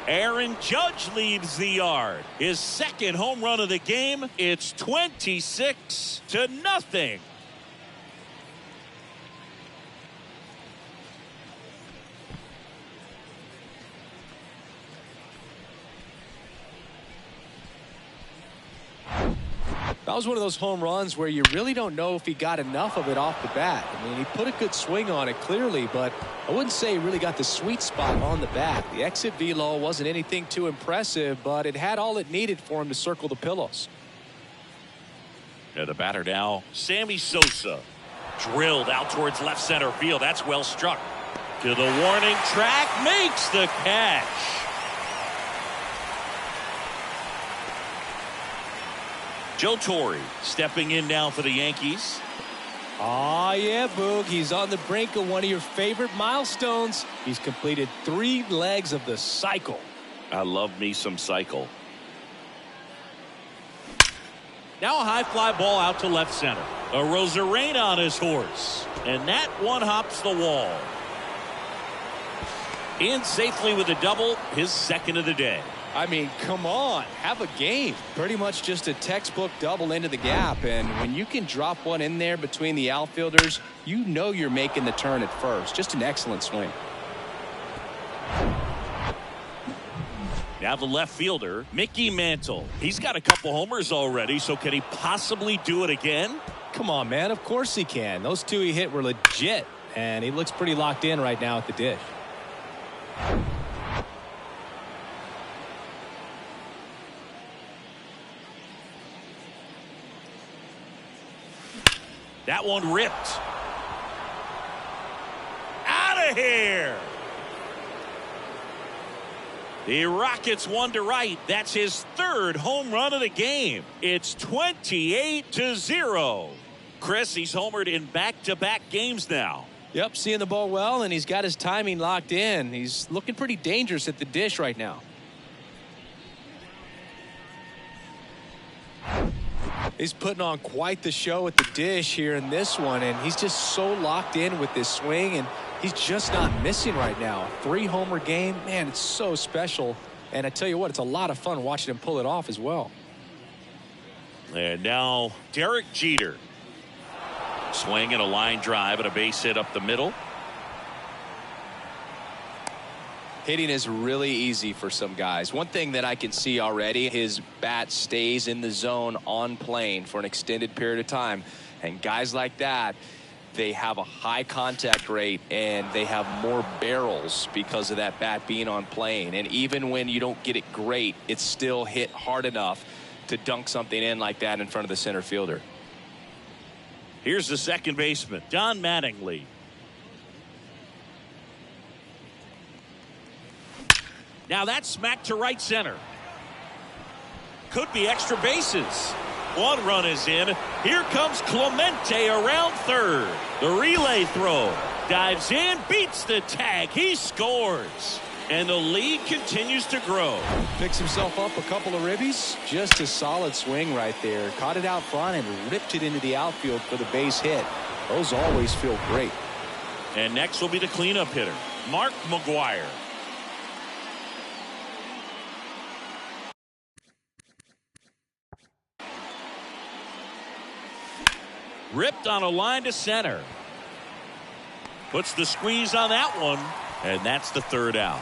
Aaron Judge leads the yard. His second home run of the game. It's 26-0. That was one of those home runs where you really don't know if he got enough of it off the bat. I mean, he put a good swing on it clearly, but I wouldn't say he really got the sweet spot on the bat. The exit velo wasn't anything too impressive, but it had all it needed for him to circle the pillows. Yeah, the batter now, Sammy Sosa. Drilled out towards left center field. That's well struck. To the warning track, makes the catch. Joe Torre stepping in now for the Yankees. Oh, yeah, Boog. He's on the brink of one of your favorite milestones. He's completed 3 legs of the cycle. I love me some cycle. Now a high fly ball out to left center. A Rosarena on his horse. And that one hops the wall. In safely with a double, his second of the day. I mean, come on, have a game. Pretty much just a textbook double into the gap, and when you can drop one in there between the outfielders, you know you're making the turn at first. Just an excellent swing. Now the left fielder, Mickey Mantle. He's got a couple homers already, so can he possibly do it again? Come on, man, of course he can. Those 2 he hit were legit, and he looks pretty locked in right now at the dish. That one ripped. Out of here. The Rockets one to right. That's his 3rd home run of the game. It's 28-0. Chris, he's homered in back-to-back games now. Yep, seeing the ball well, and he's got his timing locked in. He's looking pretty dangerous at the dish right now. He's putting on quite the show at the dish here in this one, and he's just so locked in with this swing, and he's just not missing right now. 3-homer game, man, it's so special. And I tell you what, it's a lot of fun watching him pull it off as well. And now Derek Jeter. Swing and a line drive and a base hit up the middle. Hitting is really easy for some guys. One thing that I can see already, his bat stays in the zone on plane for an extended period of time. And guys like that, They have a high contact rate, and they have more barrels because of that bat being on plane. And even when you don't get it great, it's still hit hard enough to dunk something in like that in front of the center fielder. Here's the second baseman, Don Mattingly. Now that's smacked to right center. Could be extra bases. One run is in. Here comes Clemente around third. The relay throw. Dives in, beats the tag. He scores. And the lead continues to grow. Picks himself up a couple of ribbies. Just a solid swing right there. Caught it out front and ripped it into the outfield for the base hit. Those always feel great. And next will be the cleanup hitter, Mark McGwire. Ripped on a line to center. Puts the squeeze on that one, and that's the third out.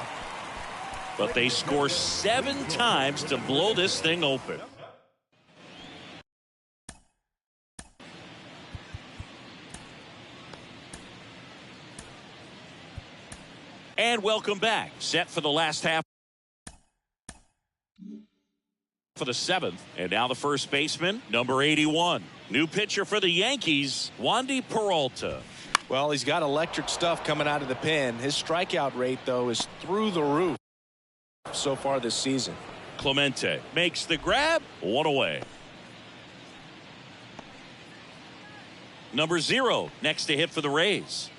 But they score 7 times to blow this thing open. And welcome back. Set for the last half for the 7th. And now the first baseman, number 81. New pitcher for the Yankees, Wandy Peralta. Well, he's got electric stuff coming out of the pen. His strikeout rate, though, is through the roof so far this season. Clemente makes the grab. 1 away. Number 0 next to hit for the Rays.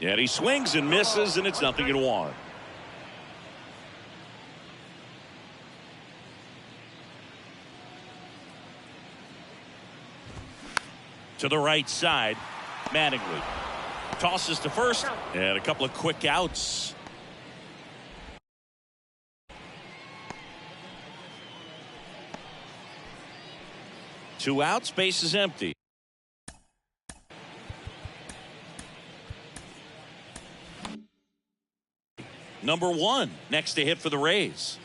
And he swings and misses, and it's 0-1. To the right side, Mattingly tosses to first, and a couple of quick outs. Two outs, base is empty. Number 1 next to hit for the Rays.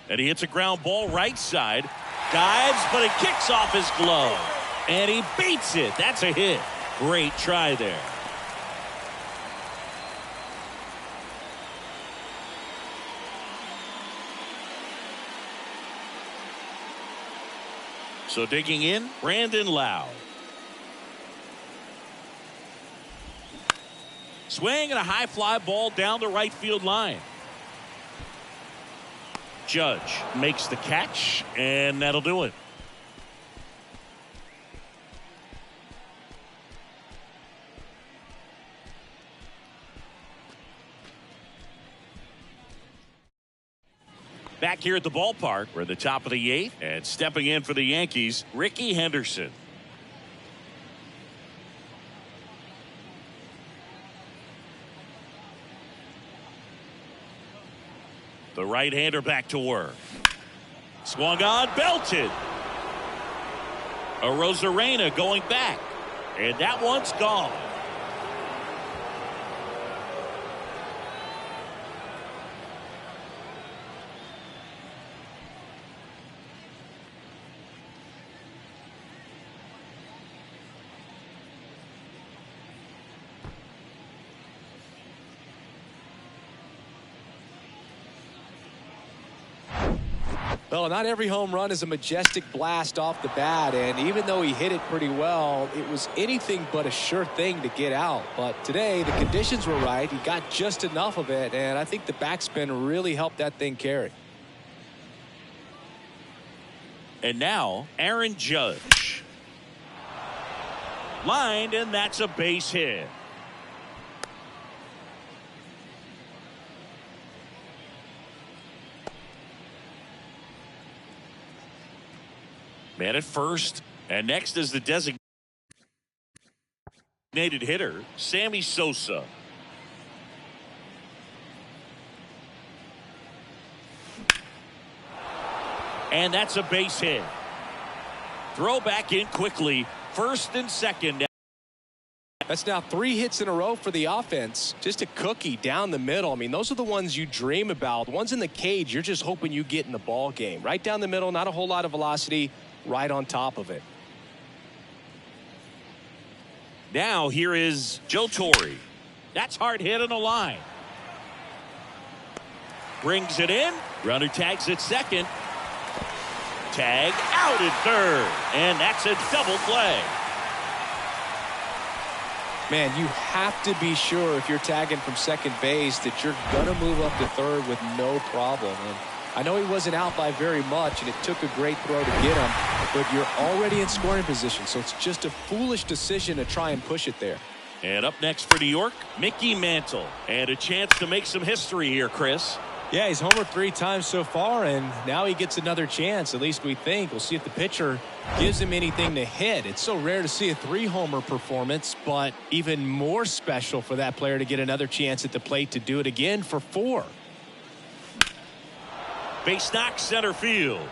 And he hits a ground ball right side. Dives, but it kicks off his glove. And he beats it. That's a hit. Great try there. So digging in, Brandon Lowe. Swing and a high fly ball down the right field line. Judge makes the catch, and that'll do it. Back here at the ballpark, we're at the top of the 8th, and stepping in for the Yankees, Ricky Henderson. The right-hander back to work. Swung on, belted. Arozarena going back. And that one's gone. Well, not every home run is a majestic blast off the bat, and even though he hit it pretty well, it was anything but a sure thing to get out. But today, the conditions were right. He got just enough of it, and I think the backspin really helped that thing carry. And now, Aaron Judge. Lined, and that's a base hit. Man at first, and next is the designated hitter, Sammy Sosa. And that's a base hit. Throw back in quickly, first and second. That's now 3 hits in a row for the offense. Just a cookie down the middle. I mean, those are the ones you dream about. The ones in the cage, you're just hoping you get in the ball game. Right down the middle, not a whole lot of velocity. right on top of it. Now here is Joe Torre. That's hard hit on the line. Brings it in. Runner tags at second. Tag out at third. And that's a double play. Man, you have to be sure if you're tagging from second base that you're going to move up to third with no problem. And I know he wasn't out by very much, and it took a great throw to get him, but you're already in scoring position, so it's just a foolish decision to try and push it there. And up next for New York, Mickey Mantle. And a chance to make some history here, Chris. Yeah, he's homered 3 times so far, and now he gets another chance, at least we think. We'll see if the pitcher gives him anything to hit. It's so rare to see a 3-homer performance, but even more special for that player to get another chance at the plate to do it again for 4. Base knock center field.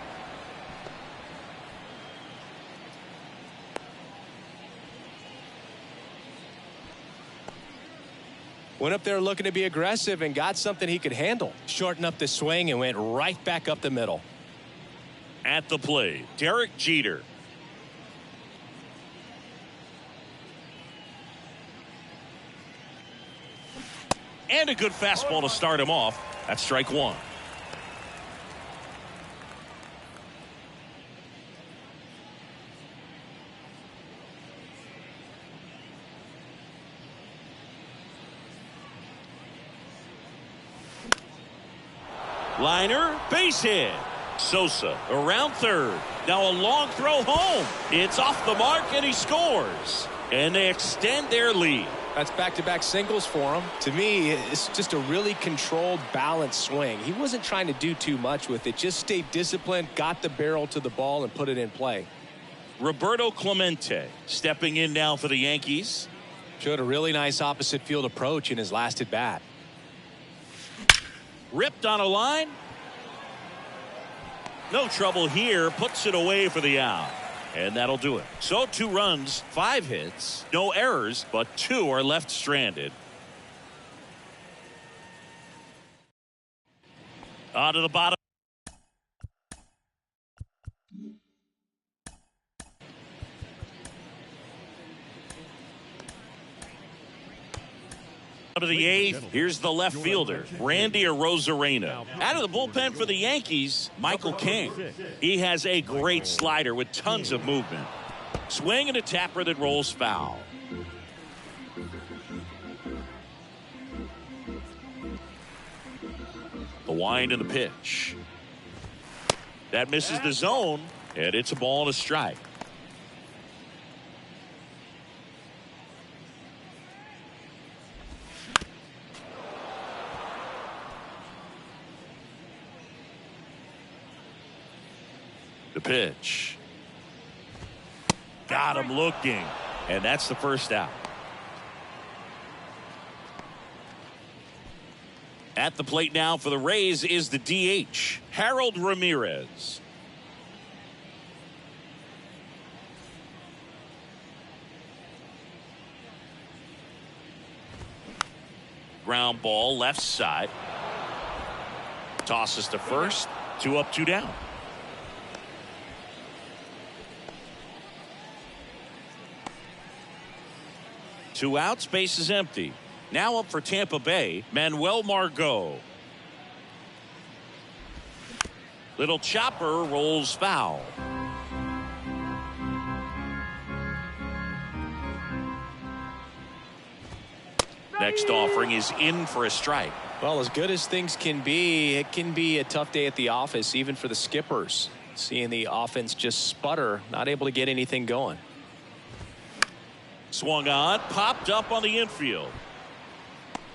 Went up there looking to be aggressive and got something he could handle. Shortened up the swing and went right back up the middle. At the plate, Derek Jeter. And a good fastball to start him off. That's strike 1. Liner, base hit. Sosa around third. Now a long throw home. It's off the mark and he scores. And they extend their lead. That's back-to-back singles for him. To me, it's just a really controlled, balanced swing. He wasn't trying to do too much with it. Just stayed disciplined, got the barrel to the ball, and put it in play. Roberto Clemente stepping in now for the Yankees. Showed a really nice opposite field approach in his last at-bat. Ripped on a line. No trouble here. Puts it away for the out. And that'll do it. So 2 runs, 5 hits, no errors, but 2 are left stranded. On to the bottom of the 8th. Here's the left fielder, Randy Arozarena. Out of the bullpen for the Yankees, Michael King. He has a great slider with tons of movement. Swing and a tapper that rolls foul. The wind and the pitch. That misses the zone, and it's a ball and a strike. The pitch. Got him looking. And that's the first out. At the plate now for the Rays is the DH, Harold Ramirez. Ground ball left side. Tosses to first. 2 up, 2 down. Two outs, base is empty. Now up for Tampa Bay, Manuel Margot. Little chopper rolls foul. Next offering is in for a strike. Well, as good as things can be, it can be a tough day at the office, even for the skippers. Seeing the offense just sputter, not able to get anything going. Swung on, popped up on the infield.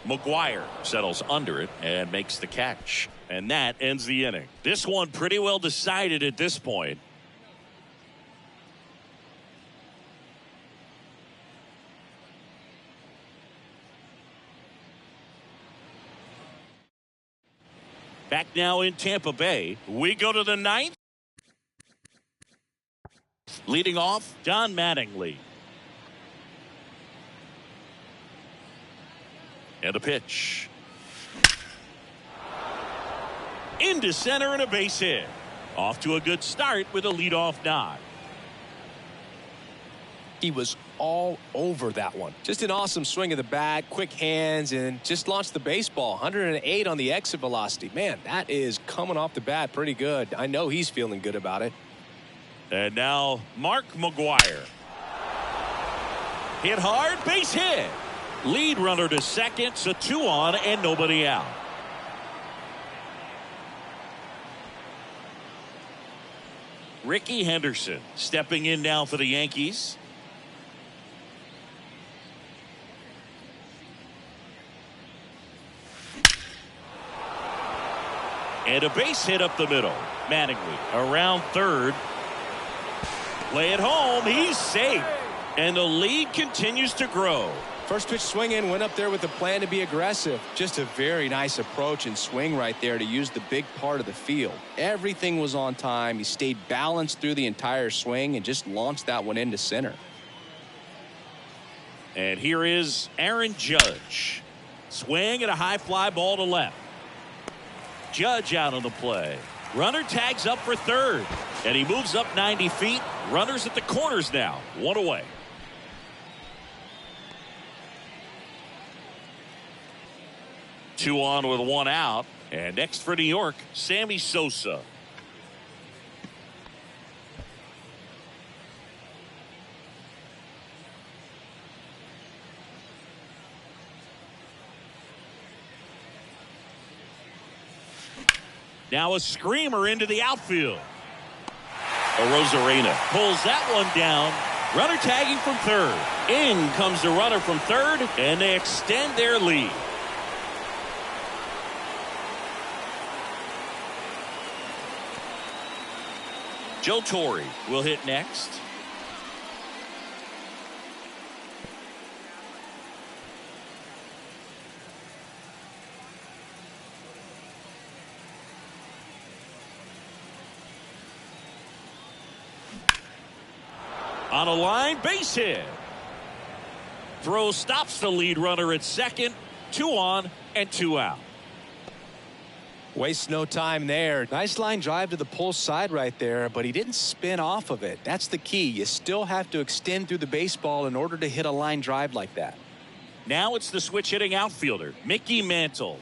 McGuire settles under it and makes the catch. And that ends the inning. This one pretty well decided at this point. Back now in Tampa Bay. We go to the 9th. Leading off, Don Mattingly. And a pitch. Into center and a base hit. Off to a good start with a leadoff knock. He was all over that one. Just an awesome swing of the bat, quick hands, and just launched the baseball. 108 on the exit velocity. Man, that is coming off the bat pretty good. I know he's feeling good about it. And now Mark McGwire. Hit hard, base hit. Lead runner to second, so 2 on and nobody out. Ricky Henderson stepping in now for the Yankees. And a base hit up the middle. Mattingly around third. Play it home. He's safe. And the lead continues to grow. First pitch swing in, went up there with a plan to be aggressive. Just a very nice approach and swing right there to use the big part of the field. Everything was on time. He stayed balanced through the entire swing and just launched that one into center. And here is Aaron Judge. Swing and a high fly ball to left. Judge out on the play. Runner tags up for third. And he moves up 90 feet. Runners at the corners now. 1 away. Two on with 1 out. And next for New York, Sammy Sosa. Now a screamer into the outfield. Rosarena pulls that one down. Runner tagging from third. In comes the runner from third, and they extend their lead. Joe Torre will hit next. On a line, base hit. Throw stops the lead runner at second. 2 on and 2 out. Waste no time there. Nice line drive to the pull side right there, but he didn't spin off of it. That's the key. You still have to extend through the baseball in order to hit a line drive like that. Now it's the switch hitting outfielder, Mickey Mantle.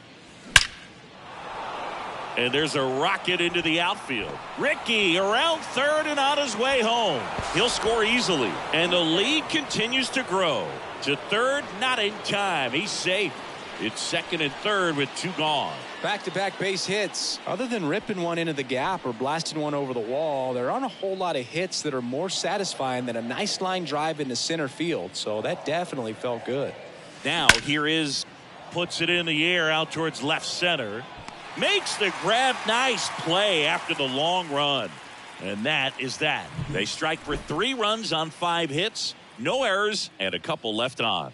And there's a rocket into the outfield. Ricky around third and on his way home. He'll score easily. And the lead continues to grow. To third, not in time. He's safe. It's second and third with 2 gone. Back-to-back base hits. Other than ripping one into the gap or blasting one over the wall, there aren't a whole lot of hits that are more satisfying than a nice line drive into center field. So that definitely felt good. Now here is, puts it in the air out towards left center. Makes the grab. Nice play after the long run. And that is that. They strike for 3 runs on 5 hits. No errors and a couple left on.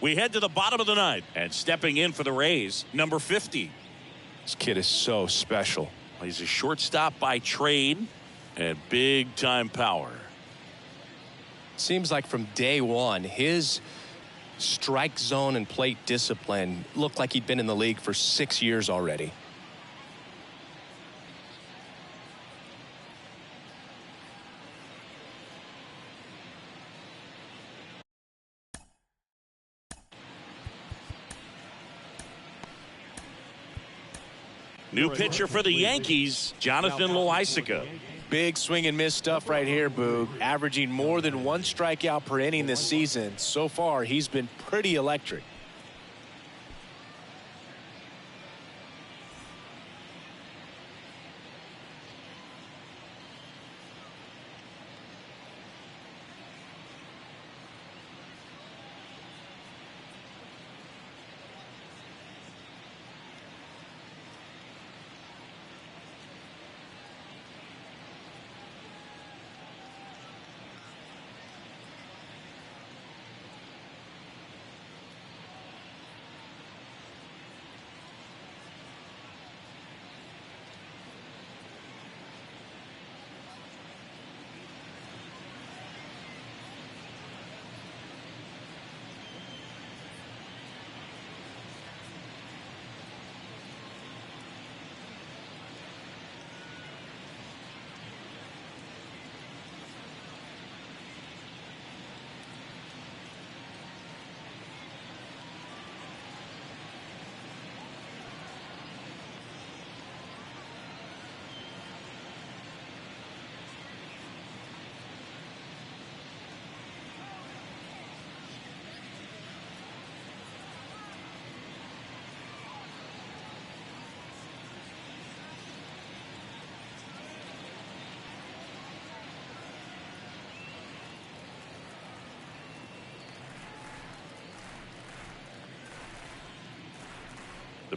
We head to the bottom of the 9th. And stepping in for the Rays, number 50. This kid is so special. He's a shortstop by trade and big time power. Seems like from day one, his strike zone and plate discipline looked like he'd been in the league for 6 years already. New pitcher for the Yankees, Jonathan Loaisiga. Big swing and miss stuff right here, Boog. Averaging more than 1 strikeout per inning this season. So far, he's been pretty electric.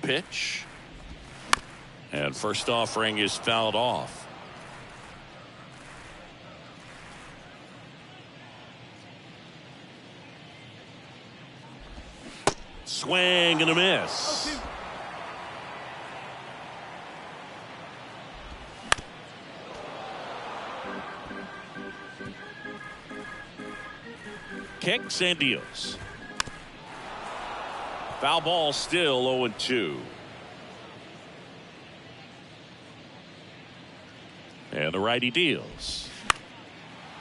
The pitch. And first offering is fouled off. Swing and a miss. Kicks and deals. Foul ball, still 0-2. And the righty deals.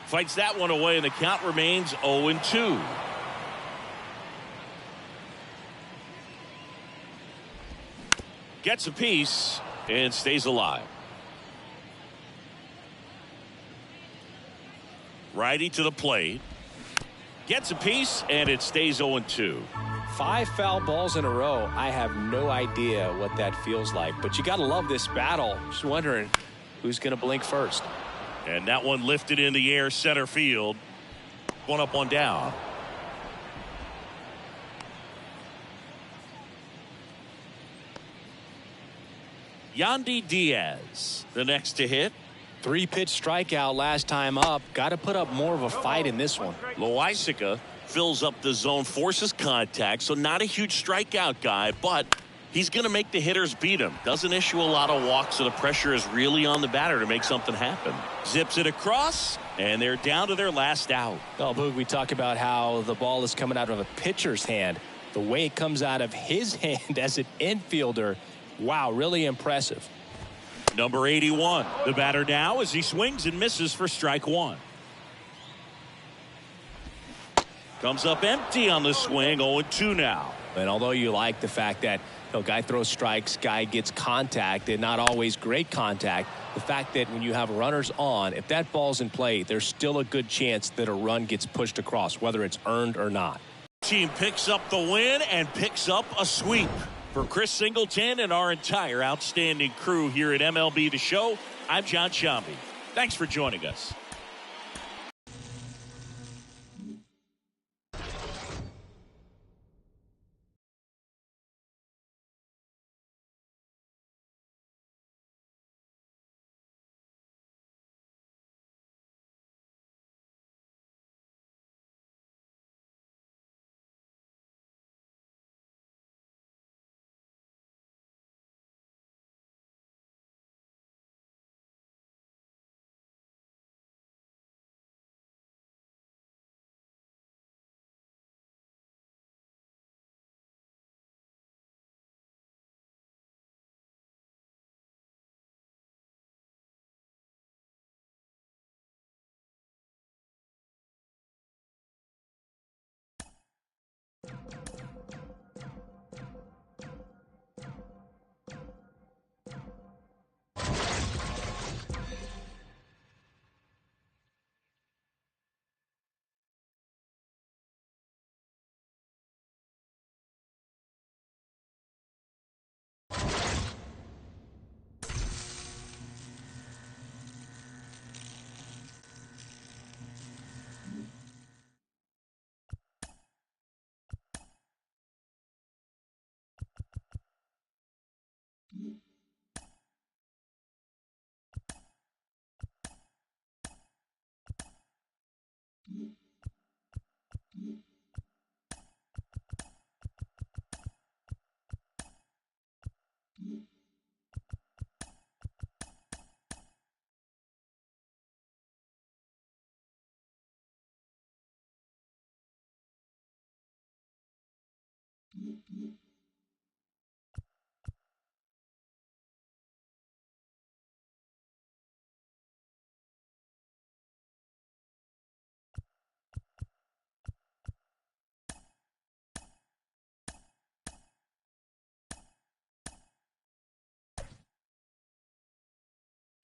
Fights that one away, and the count remains 0-2. Gets a piece and stays alive. Righty to the plate. Gets a piece, and it stays 0-2. 5 foul balls in a row. I have no idea what that feels like, but you got to love this battle. Just wondering who's going to blink first. And that one lifted in the air, center field. One up, one down. Yandy Diaz, the next to hit. 3-pitch strikeout last time up. Got to put up more of a fight in this one. Loaisiga fills up the zone, forces contact, so not a huge strikeout guy, but he's going to make the hitters beat him. Doesn't issue a lot of walks, so the pressure is really on the batter to make something happen. Zips it across, and they're down to their last out. Well, Boog, we talk about how the ball is coming out of a pitcher's hand. The way it comes out of his hand as an infielder, wow, really impressive. Number 81, the batter now as he swings and misses for strike one. Comes up empty on the swing, 0-2 now. And although you like the fact that guy throws strikes, guy gets contact, and not always great contact, the fact that when you have runners on, if that ball's in play, there's still a good chance that a run gets pushed across, whether it's earned or not. Team picks up the win and picks up a sweep. For Chris Singleton and our entire outstanding crew here at MLB The Show, I'm John Shambi. Thanks for joining us.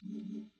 Mm-hmm.